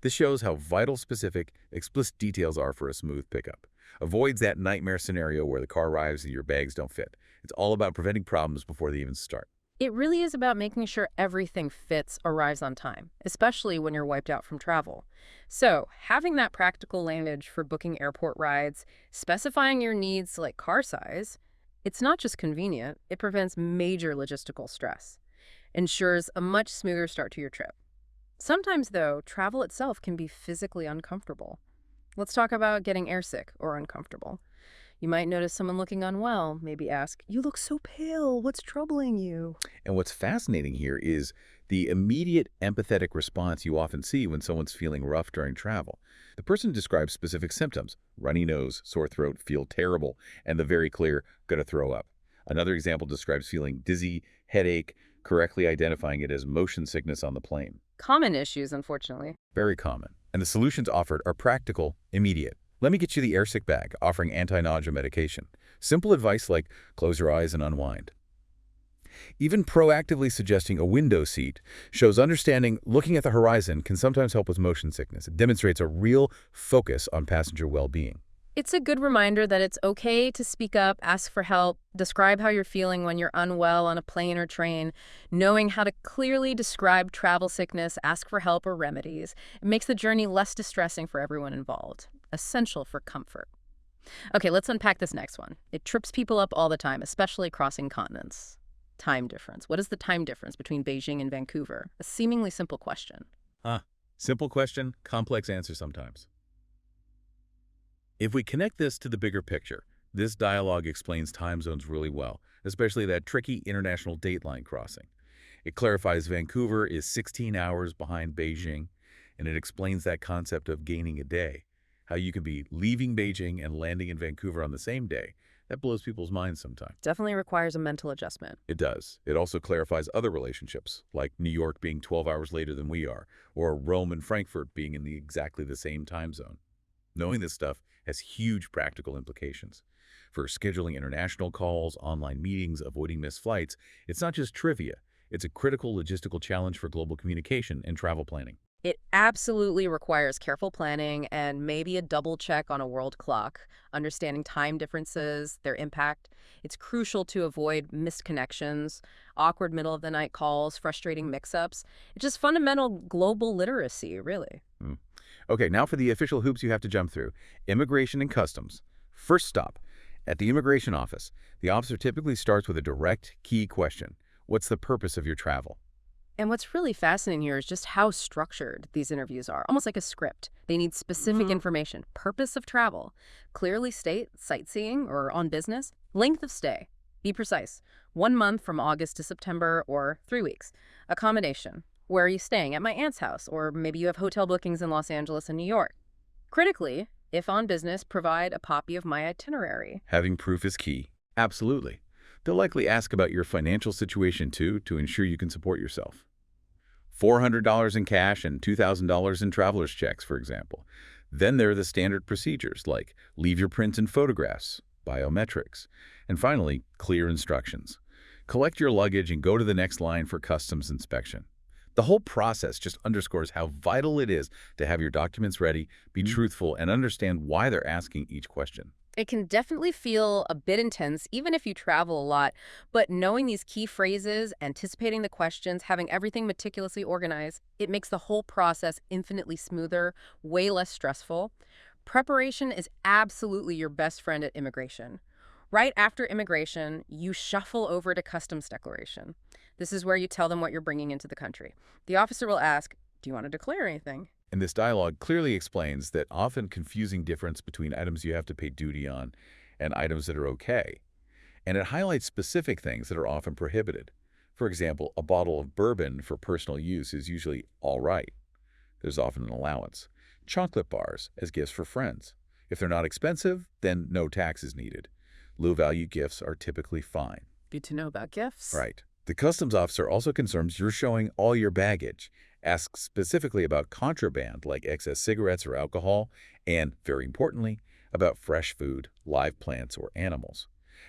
This shows how vital, specific, explicit details are for a smooth pickup. Avoids that nightmare scenario where the car arrives and your bags don't fit. It's all about preventing problems before they even start. It really is about making sure everything fits, arrives on time, especially when you're wiped out from travel. So, having that practical language for booking airport rides, specifying your needs like car size, it's not just convenient, it prevents major logistical stress, ensures a much smoother start to your trip. Sometimes, though, travel itself can be physically uncomfortable. Let's talk about getting airsick or uncomfortable. You might notice someone looking unwell, maybe ask, "You look so pale, what's troubling you?" And what's fascinating here is the immediate empathetic response you often see when someone's feeling rough during travel. The person describes specific symptoms, runny nose, sore throat, feel terrible, and the very clear, gonna throw up. Another example describes feeling dizzy, headache, correctly identifying it as motion sickness on the plane. Common issues, unfortunately. Very common. And the solutions offered are practical, immediate. Let me get you the airsick bag, offering anti-nausea medication. Simple advice like close your eyes and unwind. Even proactively suggesting a window seat shows understanding looking at the horizon can sometimes help with motion sickness. It demonstrates a real focus on passenger well-being. It's a good reminder that it's okay to speak up, ask for help, describe how you're feeling when you're unwell on a plane or train. Knowing how to clearly describe travel sickness, ask for help or remedies, it makes the journey less distressing for everyone involved. Essential for comfort. Okay, let's unpack this next one. It trips people up all the time, especially crossing continents. Time difference. What is the time difference between Beijing and Vancouver? A seemingly simple question. Simple question, complex answer sometimes. If we connect this to the bigger picture, this dialogue explains time zones really well, especially that tricky international dateline crossing. It clarifies Vancouver is 16 hours behind Beijing, and it explains that concept of gaining a day, how you can be leaving Beijing and landing in Vancouver on the same day. That blows people's minds sometimes. Definitely requires a mental adjustment. It does. It also clarifies other relationships, like New York being 12 hours later than we are, or Rome and Frankfurt being in exactly the same time zone. Knowing this stuff has huge practical implications. For scheduling international calls, online meetings, avoiding missed flights, it's not just trivia. It's a critical logistical challenge for global communication and travel planning. It absolutely requires careful planning and maybe a double check on a world clock, understanding time differences, their impact. It's crucial to avoid missed connections, awkward middle-of-the-night calls, frustrating mix-ups. It's just fundamental global literacy, really. Okay, now for the official hoops you have to jump through. Immigration and customs. First stop. At the immigration office, the officer typically starts with a direct, key question. What's the purpose of your travel? And what's really fascinating here is just how structured these interviews are, almost like a script. They need specific information, purpose of travel, clearly state sightseeing or on business, length of stay, be precise, 1 month from August to September or 3 weeks, accommodation, where are you staying? At my aunt's house, or maybe you have hotel bookings in Los Angeles and New York. Critically, if on business, provide a copy of my itinerary. Having proof is key. Absolutely. They'll likely ask about your financial situation too to ensure you can support yourself. $400 in cash and $2,000 in traveler's checks, for example. Then there are the standard procedures like leave your prints and photographs, biometrics, and finally, clear instructions. Collect your luggage and go to the next line for customs inspection. The whole process just underscores how vital it is to have your documents ready, be truthful, and understand why they're asking each question. It can definitely feel a bit intense, even if you travel a lot, but knowing these key phrases, anticipating the questions, having everything meticulously organized, it makes the whole process infinitely smoother, way less stressful. Preparation is absolutely your best friend at immigration. Right after immigration, you shuffle over to customs declaration. This is where you tell them what you're bringing into the country. The officer will ask, do you want to declare anything? And this dialogue clearly explains that often confusing difference between items you have to pay duty on and items that are okay. And it highlights specific things that are often prohibited. For example, a bottle of bourbon for personal use is usually all right. There's often an allowance. Chocolate bars as gifts for friends. If they're not expensive, then no tax is needed. Low-value gifts are typically fine. Good to know about gifts. Right. The customs officer also confirms you're showing all your baggage, asks specifically about contraband like excess cigarettes or alcohol, and, very importantly, about fresh food, live plants, or animals.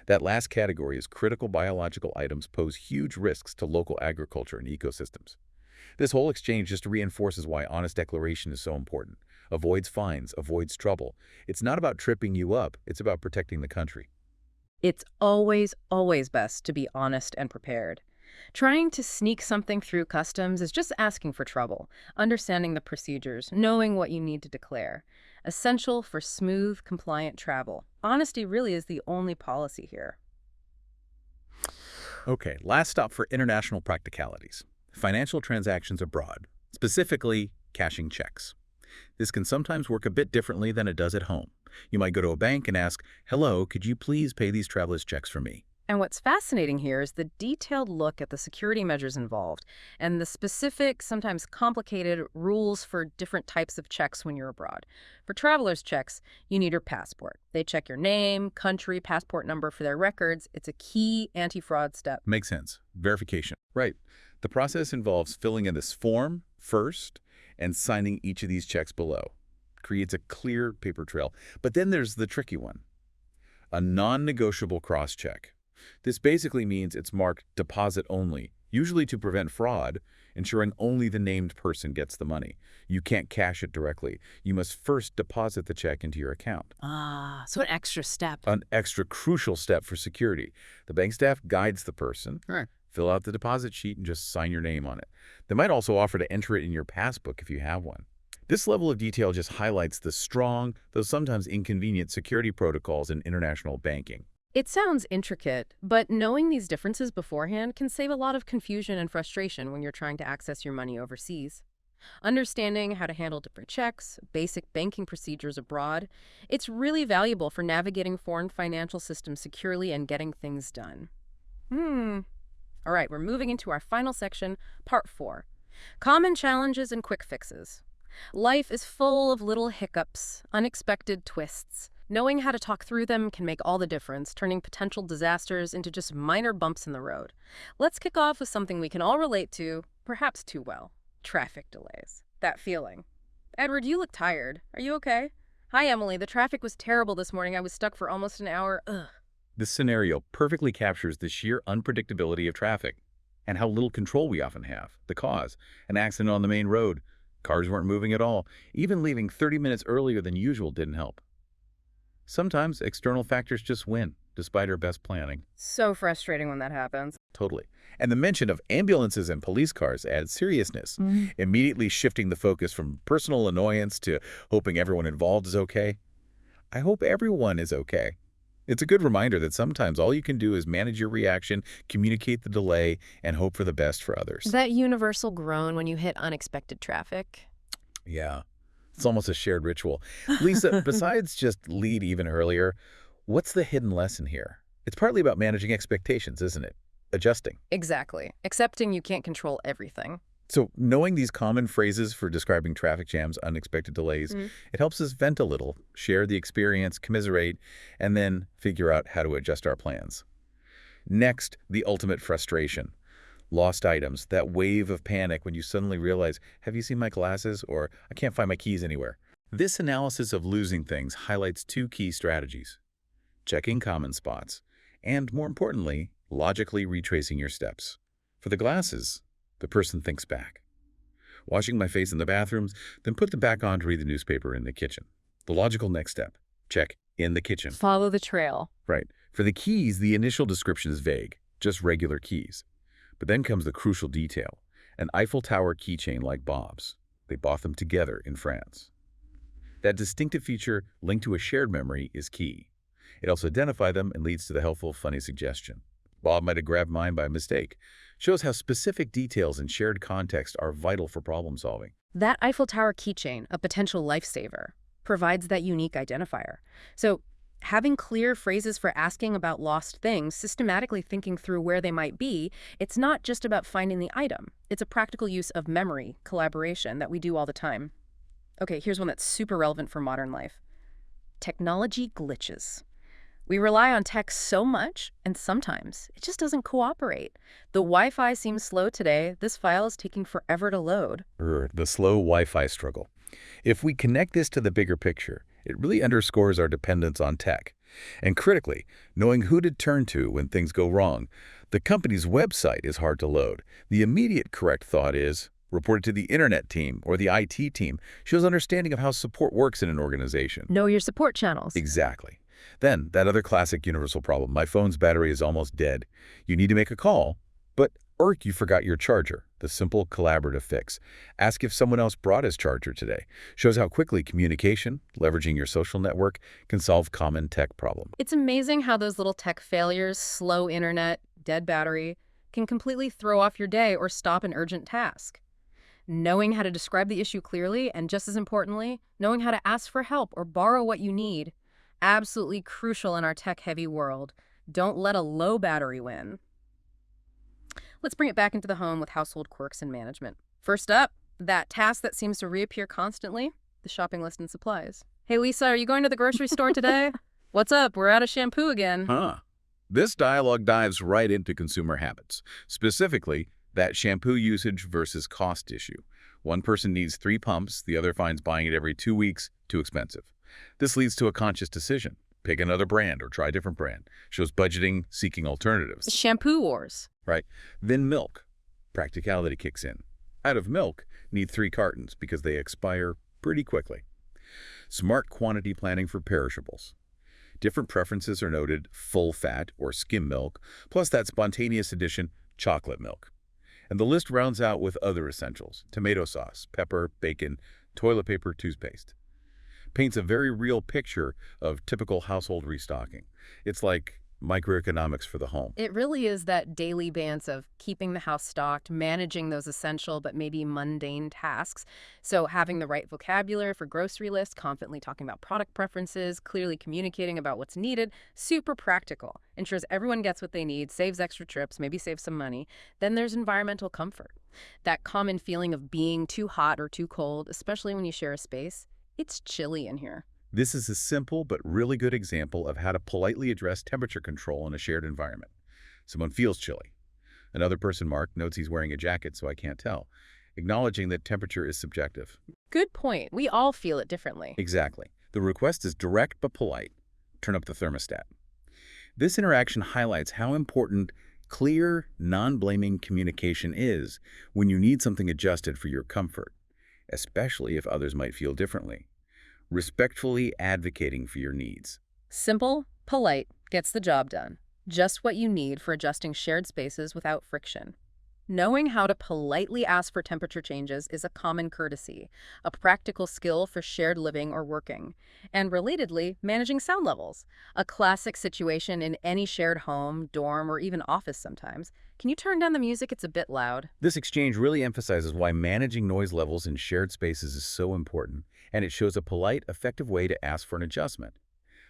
That last category is critical biological items pose huge risks to local agriculture and ecosystems. This whole exchange just reinforces why honest declaration is so important. Avoids fines, avoids trouble. It's not about tripping you up, it's about protecting the country. It's always, always best to be honest and prepared. Trying to sneak something through customs is just asking for trouble. Understanding the procedures, knowing what you need to declare. Essential for smooth, compliant travel. Honesty really is the only policy here. Okay, last stop for international practicalities. Financial transactions abroad, specifically cashing checks. This can sometimes work a bit differently than it does at home. You might go to a bank and ask, hello, could you please pay these traveler's checks for me? And what's fascinating here is the detailed look at the security measures involved and the specific, sometimes complicated, rules for different types of checks when you're abroad. For traveler's checks, you need your passport. They check your name, country, passport number for their records. It's a key anti-fraud step. Makes sense. Verification. Right. The process involves filling in this form first and signing each of these checks below. Creates a clear paper trail. But then there's the tricky one. A non-negotiable cross-check. This basically means it's marked deposit only, usually to prevent fraud, ensuring only the named person gets the money. You can't cash it directly. You must first deposit the check into your account. Ah, so an extra step. An extra crucial step for security. The bank staff guides the person. Right. Fill out the deposit sheet and just sign your name on it. They might also offer to enter it in your passbook if you have one. This level of detail just highlights the strong, though sometimes inconvenient, security protocols in international banking. It sounds intricate, but knowing these differences beforehand can save a lot of confusion and frustration when you're trying to access your money overseas. Understanding how to handle different checks, basic banking procedures abroad, it's really valuable for navigating foreign financial systems securely and getting things done. All right, we're moving into our final section, Part 4. Common challenges and quick fixes. Life is full of little hiccups, unexpected twists. Knowing how to talk through them can make all the difference, turning potential disasters into just minor bumps in the road. Let's kick off with something we can all relate to, perhaps too well. Traffic delays. That feeling. Edward, you look tired. Are you okay? Hi, Emily. The traffic was terrible this morning. I was stuck for almost an hour. Ugh. This scenario perfectly captures the sheer unpredictability of traffic and how little control we often have. The cause, an accident on the main road. Cars weren't moving at all. Even leaving 30 minutes earlier than usual didn't help. Sometimes external factors just win, despite our best planning. So frustrating when that happens. Totally. And the mention of ambulances and police cars adds seriousness, immediately shifting the focus from personal annoyance to hoping everyone involved is okay. I hope everyone is okay. It's a good reminder that sometimes all you can do is manage your reaction, communicate the delay, and hope for the best for others. That universal groan when you hit unexpected traffic. Yeah, it's almost a shared ritual. Lisa, besides just lead even earlier, what's the hidden lesson here? It's partly about managing expectations, isn't it? Adjusting. Exactly. Accepting you can't control everything. So knowing these common phrases for describing traffic jams, unexpected delays, it helps us vent a little, share the experience, commiserate, and then figure out how to adjust our plans. Next, the ultimate frustration. Lost items, that wave of panic when you suddenly realize, have you seen my glasses? Or I can't find my keys anywhere. This analysis of losing things highlights two key strategies: checking common spots, and more importantly, logically retracing your steps. For the glasses, the person thinks back. Washing my face in the bathrooms, then put them back on to read the newspaper in the kitchen. The logical next step, check in the kitchen. Follow the trail. Right. For the keys, the initial description is vague, just regular keys. But then comes the crucial detail, an Eiffel Tower keychain like Bob's. They bought them together in France. That distinctive feature linked to a shared memory is key. It helps identify them and leads to the helpful, funny suggestion. Bob might have grabbed mine by mistake. Shows how specific details and shared context are vital for problem solving. That Eiffel Tower keychain, a potential lifesaver, provides that unique identifier. So having clear phrases for asking about lost things, systematically thinking through where they might be, it's not just about finding the item. It's a practical use of memory, collaboration that we do all the time. Okay, here's one that's super relevant for modern life. Technology glitches. We rely on tech so much, and sometimes it just doesn't cooperate. The Wi-Fi seems slow today. This file is taking forever to load. The slow Wi-Fi struggle. If we connect this to the bigger picture, it really underscores our dependence on tech. And critically, knowing who to turn to when things go wrong. The company's website is hard to load. The immediate correct thought is, report it to the internet team or the IT team. Shows understanding of how support works in an organization. Know your support channels. Exactly. Then, that other classic universal problem, my phone's battery is almost dead. You need to make a call, but you forgot your charger. The simple collaborative fix. Ask if someone else brought his charger today. Shows how quickly communication, leveraging your social network, can solve common tech problems. It's amazing how those little tech failures, slow internet, dead battery, can completely throw off your day or stop an urgent task. Knowing how to describe the issue clearly, and just as importantly, knowing how to ask for help or borrow what you need, absolutely crucial in our tech-heavy world. Don't let a low battery win. Let's bring it back into the home with household quirks and management. First up, that task that seems to reappear constantly, the shopping list and supplies. Hey, Lisa, are you going to the grocery store today? What's up? We're out of shampoo again. This dialogue dives right into consumer habits, specifically that shampoo usage versus cost issue. One person needs 3 pumps, the other finds buying it every 2 weeks too expensive. This leads to a conscious decision. Pick another brand or try a different brand. Shows budgeting, seeking alternatives. Shampoo wars. Right. Then milk. Practicality kicks in. Out of milk, need 3 cartons because they expire pretty quickly. Smart quantity planning for perishables. Different preferences are noted: full fat or skim milk, plus that spontaneous addition, chocolate milk. And the list rounds out with other essentials: tomato sauce, pepper, bacon, toilet paper, toothpaste. Paints a very real picture of typical household restocking. It's like microeconomics for the home. It really is that daily dance of keeping the house stocked, managing those essential but maybe mundane tasks. So having the right vocabulary for grocery lists, confidently talking about product preferences, clearly communicating about what's needed, super practical. Ensures everyone gets what they need, saves extra trips, maybe saves some money. Then there's environmental comfort. That common feeling of being too hot or too cold, especially when you share a space. It's chilly in here. This is a simple but really good example of how to politely address temperature control in a shared environment. Someone feels chilly. Another person, Mark, notes he's wearing a jacket, so I can't tell, acknowledging that temperature is subjective. Good point. We all feel it differently. Exactly. The request is direct but polite. Turn up the thermostat. This interaction highlights how important clear, non-blaming communication is when you need something adjusted for your comfort, especially if others might feel differently. Respectfully advocating for your needs. Simple, polite, gets the job done. Just what you need for adjusting shared spaces without friction. Knowing how to politely ask for temperature changes is a common courtesy, a practical skill for shared living or working. And relatedly, managing sound levels, a classic situation in any shared home, dorm, or even office sometimes. Can you turn down the music? It's a bit loud. This exchange really emphasizes why managing noise levels in shared spaces is so important, and it shows a polite, effective way to ask for an adjustment.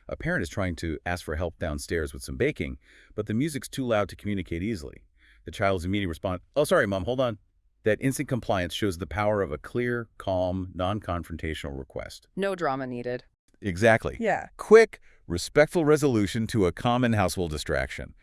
A parent is trying to ask for help downstairs with some baking, but the music's too loud to communicate easily. The child's immediate response, "Oh, sorry, Mom, hold on." That instant compliance shows the power of a clear, calm, non-confrontational request. No drama needed. Exactly. Yeah. Quick, respectful resolution to a common household distraction.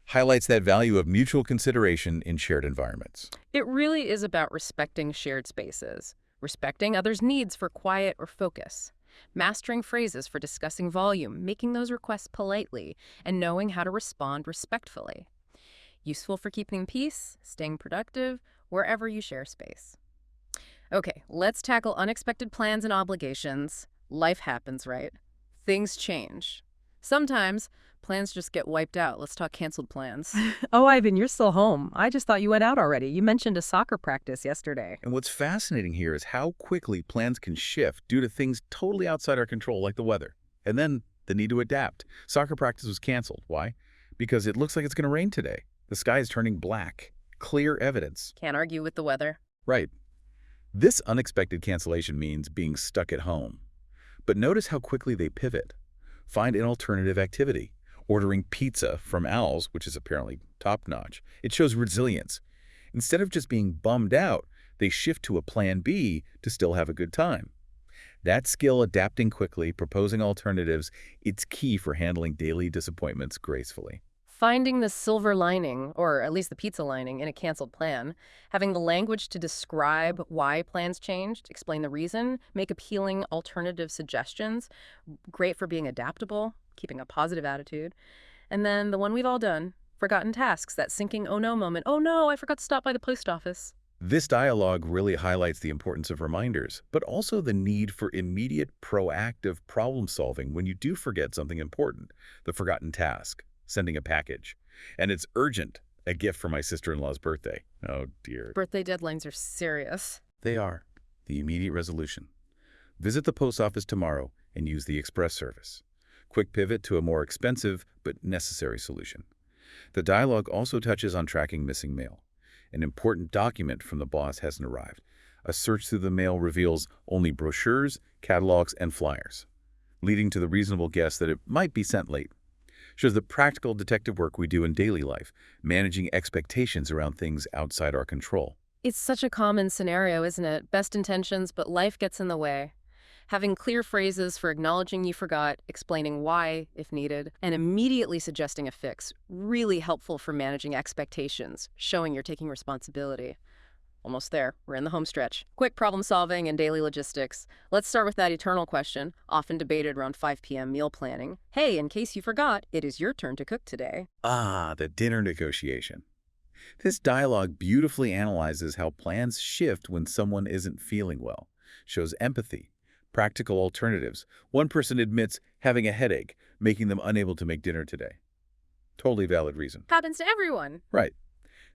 Highlights that value of mutual consideration in shared environments. It really is about respecting shared spaces, respecting others' needs for quiet or focus, mastering phrases for discussing volume, making those requests politely, and knowing how to respond respectfully. Useful for keeping peace, staying productive, wherever you share space. Okay, let's tackle unexpected plans and obligations. Life happens, right? Things change. Sometimes plans just get wiped out. Let's talk canceled plans. Oh, Ivan, you're still home. I just thought you went out already. You mentioned a soccer practice yesterday. And what's fascinating here is how quickly plans can shift due to things totally outside our control, like the weather. And then the need to adapt. Soccer practice was canceled. Why? Because it looks like it's going to rain today. The sky is turning black. Clear evidence. Can't argue with the weather. Right. This unexpected cancellation means being stuck at home. But notice how quickly they pivot. Find an alternative activity. Ordering pizza from Al's, which is apparently top-notch. It shows resilience. Instead of just being bummed out, they shift to a plan B to still have a good time. That skill, adapting quickly, proposing alternatives, it's key for handling daily disappointments gracefully. Finding the silver lining, or at least the pizza lining, in a canceled plan, having the language to describe why plans changed, explain the reason, make appealing alternative suggestions, great for being adaptable, keeping a positive attitude. And then the one we've all done, forgotten tasks, that sinking oh no moment. Oh no, I forgot to stop by the post office. This dialogue really highlights the importance of reminders, but also the need for immediate, proactive problem solving when you do forget something important, the forgotten task. Sending a package. And it's urgent, a gift for my sister-in-law's birthday. Oh, dear. Birthday deadlines are serious. They are. The immediate resolution. Visit the post office tomorrow and use the express service. Quick pivot to a more expensive but necessary solution. The dialogue also touches on tracking missing mail. An important document from the boss hasn't arrived. A search through the mail reveals only brochures, catalogs, and flyers, leading to the reasonable guess that it might be sent late. Shows the practical detective work we do in daily life, managing expectations around things outside our control. It's such a common scenario, isn't it? Best intentions, but life gets in the way. Having clear phrases for acknowledging you forgot, explaining why, if needed, and immediately suggesting a fix, really helpful for managing expectations, showing you're taking responsibility. Almost there. We're in the home stretch. Quick problem solving and daily logistics. Let's start with that eternal question, often debated around 5 p.m. meal planning. Hey, in case you forgot, it is your turn to cook today. Ah, the dinner negotiation. This dialogue beautifully analyzes how plans shift when someone isn't feeling well, shows empathy, practical alternatives. One person admits having a headache, making them unable to make dinner today. Totally valid reason. Happens to everyone. Right.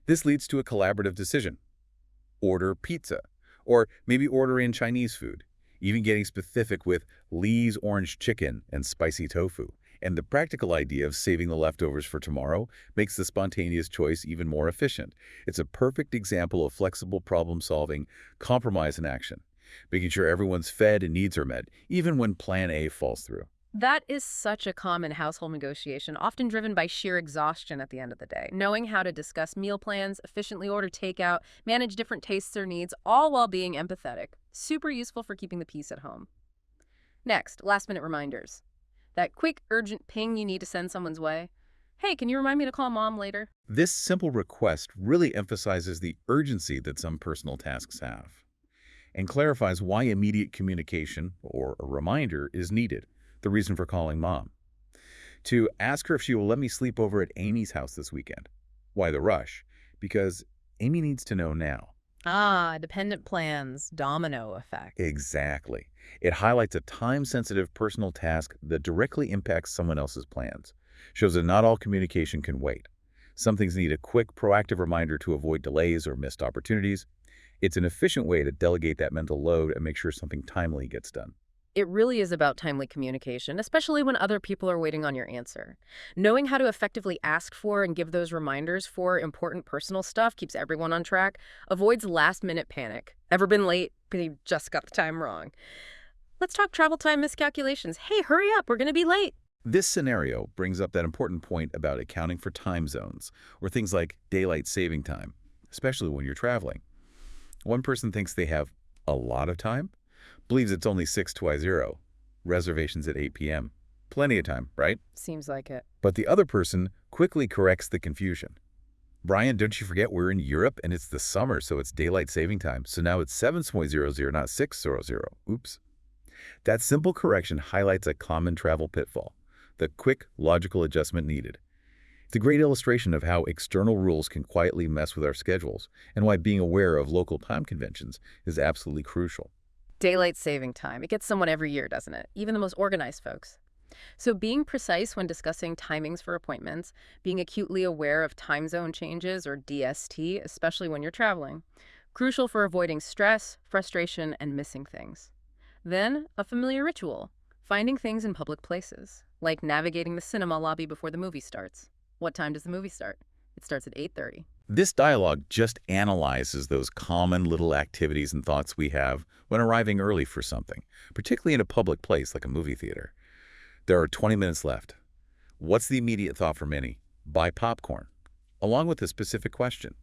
This leads to a collaborative decision. Order pizza, or maybe order in Chinese food, even getting specific with Lee's orange chicken and spicy tofu. And the practical idea of saving the leftovers for tomorrow makes the spontaneous choice even more efficient. It's a perfect example of flexible problem solving, compromise in action, making sure everyone's fed and needs are met, even when plan A falls through. That is such a common household negotiation, often driven by sheer exhaustion at the end of the day. Knowing how to discuss meal plans, efficiently order takeout, manage different tastes or needs, all while being empathetic. Super useful for keeping the peace at home. Next, last-minute reminders. That quick, urgent ping you need to send someone's way. Hey, can you remind me to call Mom later? This simple request really emphasizes the urgency that some personal tasks have and clarifies why immediate communication, or a reminder, is needed. The reason for calling Mom. To ask her if she will let me sleep over at Amy's house this weekend. Why the rush? Because Amy needs to know now. Ah, dependent plans, domino effect. Exactly. It highlights a time-sensitive personal task that directly impacts someone else's plans. Shows that not all communication can wait. Some things need a quick, proactive reminder to avoid delays or missed opportunities. It's an efficient way to delegate that mental load and make sure something timely gets done. It really is about timely communication, especially when other people are waiting on your answer. Knowing how to effectively ask for and give those reminders for important personal stuff keeps everyone on track, avoids last-minute panic. Ever been late, but you just got the time wrong? Let's talk travel time miscalculations. Hey, hurry up, we're going to be late. This scenario brings up that important point about accounting for time zones, or things like daylight saving time, especially when you're traveling. One person thinks they have a lot of time, believes it's only 6:20, reservations at 8 p.m. Plenty of time, right? Seems like it. But the other person quickly corrects the confusion. Brian, don't you forget we're in Europe and it's the summer, so it's daylight saving time. So now it's 7:00, not 6:00. Oops. That simple correction highlights a common travel pitfall, the quick, logical adjustment needed. It's a great illustration of how external rules can quietly mess with our schedules and why being aware of local time conventions is absolutely crucial. Daylight saving time. It gets someone every year, doesn't it? Even the most organized folks. So being precise when discussing timings for appointments, being acutely aware of time zone changes or DST, especially when you're traveling, crucial for avoiding stress, frustration, and missing things. Then, a familiar ritual, finding things in public places, like navigating the cinema lobby before the movie starts. What time does the movie start? It starts at 8:30. This dialogue just analyzes those common little activities and thoughts we have when arriving early for something, particularly in a public place like a movie theater. There are 20 minutes left. What's the immediate thought for many? Buy popcorn, along with a specific question.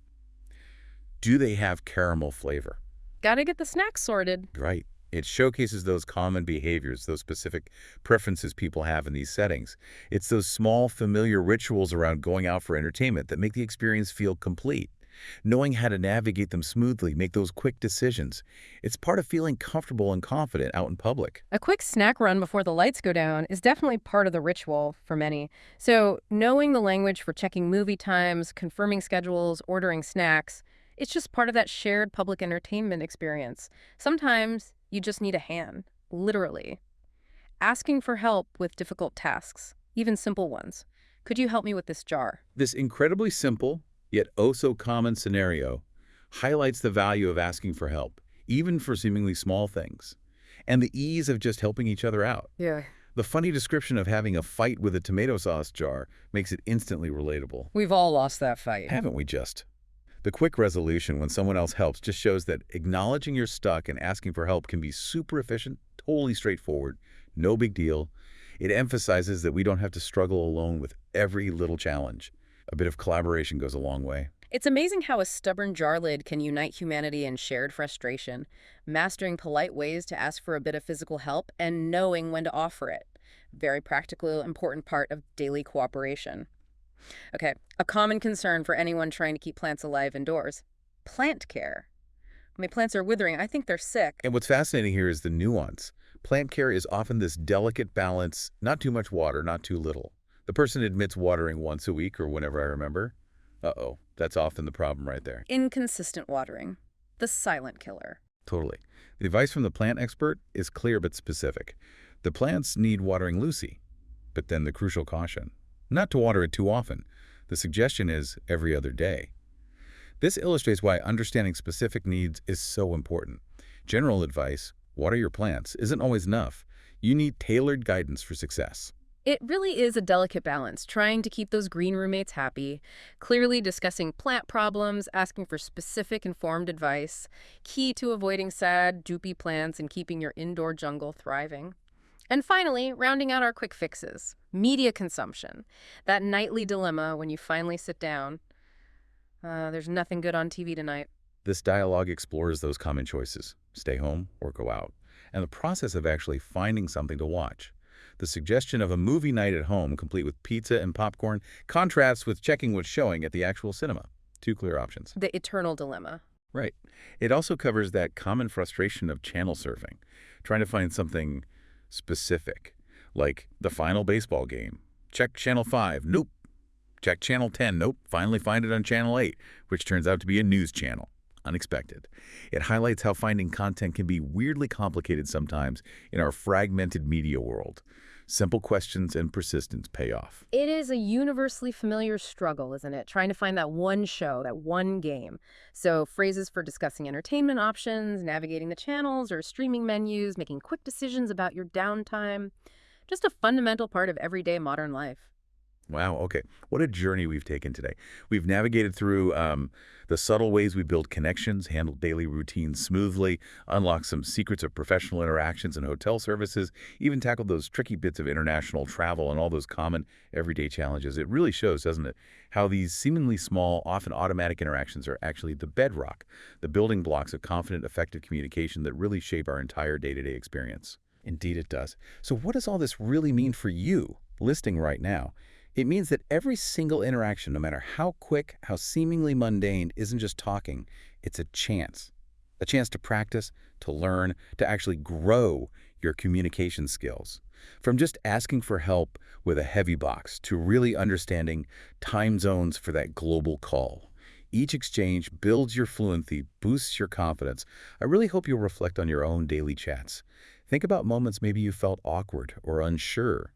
Do they have caramel flavor? Gotta get the snacks sorted. Right. It showcases those common behaviors, those specific preferences people have in these settings. It's those small, familiar rituals around going out for entertainment that make the experience feel complete. Knowing how to navigate them smoothly, make those quick decisions. It's part of feeling comfortable and confident out in public. A quick snack run before the lights go down is definitely part of the ritual for many. So knowing the language for checking movie times, confirming schedules, ordering snacks, it's just part of that shared public entertainment experience. Sometimes you just need a hand, literally. Asking for help with difficult tasks, even simple ones. Could you help me with this jar? This incredibly simple, yet oh-so-common scenario highlights the value of asking for help, even for seemingly small things, and the ease of just helping each other out. Yeah. The funny description of having a fight with a tomato sauce jar makes it instantly relatable. We've all lost that fight. Haven't we just? The quick resolution when someone else helps just shows that acknowledging you're stuck and asking for help can be super efficient, totally straightforward, no big deal. It emphasizes that we don't have to struggle alone with every little challenge. A bit of collaboration goes a long way. It's amazing how a stubborn jar lid can unite humanity in shared frustration, mastering polite ways to ask for a bit of physical help and knowing when to offer it. Very practical, important part of daily cooperation. Okay, a common concern for anyone trying to keep plants alive indoors. Plant care. My plants are withering. I think they're sick. And what's fascinating here is the nuance. Plant care is often this delicate balance, not too much water, not too little. The person admits watering once a week or whenever I remember. Uh-oh, that's often the problem right there. Inconsistent watering. The silent killer. Totally. The advice from the plant expert is clear but specific. The plants need watering loosey, but then the crucial caution. Not to water it too often. The suggestion is every other day. This illustrates why understanding specific needs is so important. General advice, water your plants, isn't always enough. You need tailored guidance for success. It really is a delicate balance, trying to keep those green roommates happy, clearly discussing plant problems, asking for specific informed advice, key to avoiding sad, droopy plants and keeping your indoor jungle thriving. And finally, rounding out our quick fixes. Media consumption. That nightly dilemma when you finally sit down. There's nothing good on TV tonight. This dialogue explores those common choices, stay home or go out, and the process of actually finding something to watch. The suggestion of a movie night at home, complete with pizza and popcorn, contrasts with checking what's showing at the actual cinema. Two clear options. The eternal dilemma. Right. It also covers that common frustration of channel surfing, trying to find something specific, like the final baseball game. Check Channel 5. Nope. Check Channel 10. Nope. Finally find it on Channel 8, which turns out to be a news channel. Unexpected. It highlights how finding content can be weirdly complicated sometimes in our fragmented media world. Simple questions and persistence pay off. It is a universally familiar struggle, isn't it? Trying to find that one show, that one game. So phrases for discussing entertainment options, navigating the channels or streaming menus, making quick decisions about your downtime. Just a fundamental part of everyday modern life. Wow, okay. What a journey we've taken today. We've navigated through the subtle ways we build connections, handle daily routines smoothly, unlock some secrets of professional interactions and hotel services, even tackled those tricky bits of international travel and all those common everyday challenges. It really shows, doesn't it, how these seemingly small, often automatic interactions are actually the bedrock, the building blocks of confident, effective communication that really shape our entire day-to-day experience. Indeed it does. So what does all this really mean for you, listening right now? It means that every single interaction, no matter how quick, how seemingly mundane, isn't just talking. It's a chance to practice, to learn, to actually grow your communication skills. From just asking for help with a heavy box to really understanding time zones for that global call. Each exchange builds your fluency, boosts your confidence. I really hope you'll reflect on your own daily chats. Think about moments maybe you felt awkward or unsure.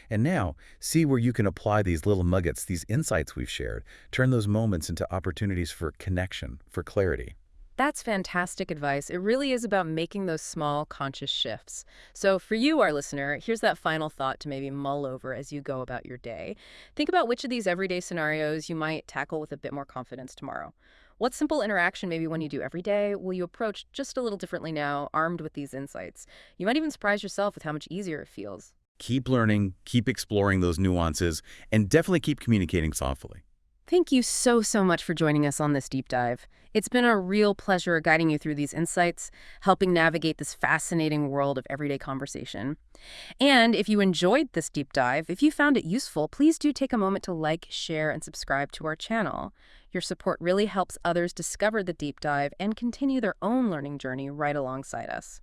And now, see where you can apply these little nuggets, these insights we've shared, turn those moments into opportunities for connection, for clarity. That's fantastic advice. It really is about making those small, conscious shifts. So for you, our listener, here's that final thought to maybe mull over as you go about your day. Think about which of these everyday scenarios you might tackle with a bit more confidence tomorrow. What simple interaction, maybe one you do every day, will you approach just a little differently now, armed with these insights? You might even surprise yourself with how much easier it feels. Keep learning, keep exploring those nuances, and definitely keep communicating thoughtfully. Thank you so much for joining us on this deep dive. It's been a real pleasure guiding you through these insights, helping navigate this fascinating world of everyday conversation. And if you enjoyed this deep dive, if you found it useful, please do take a moment to like, share, and subscribe to our channel. Your support really helps others discover the deep dive and continue their own learning journey right alongside us.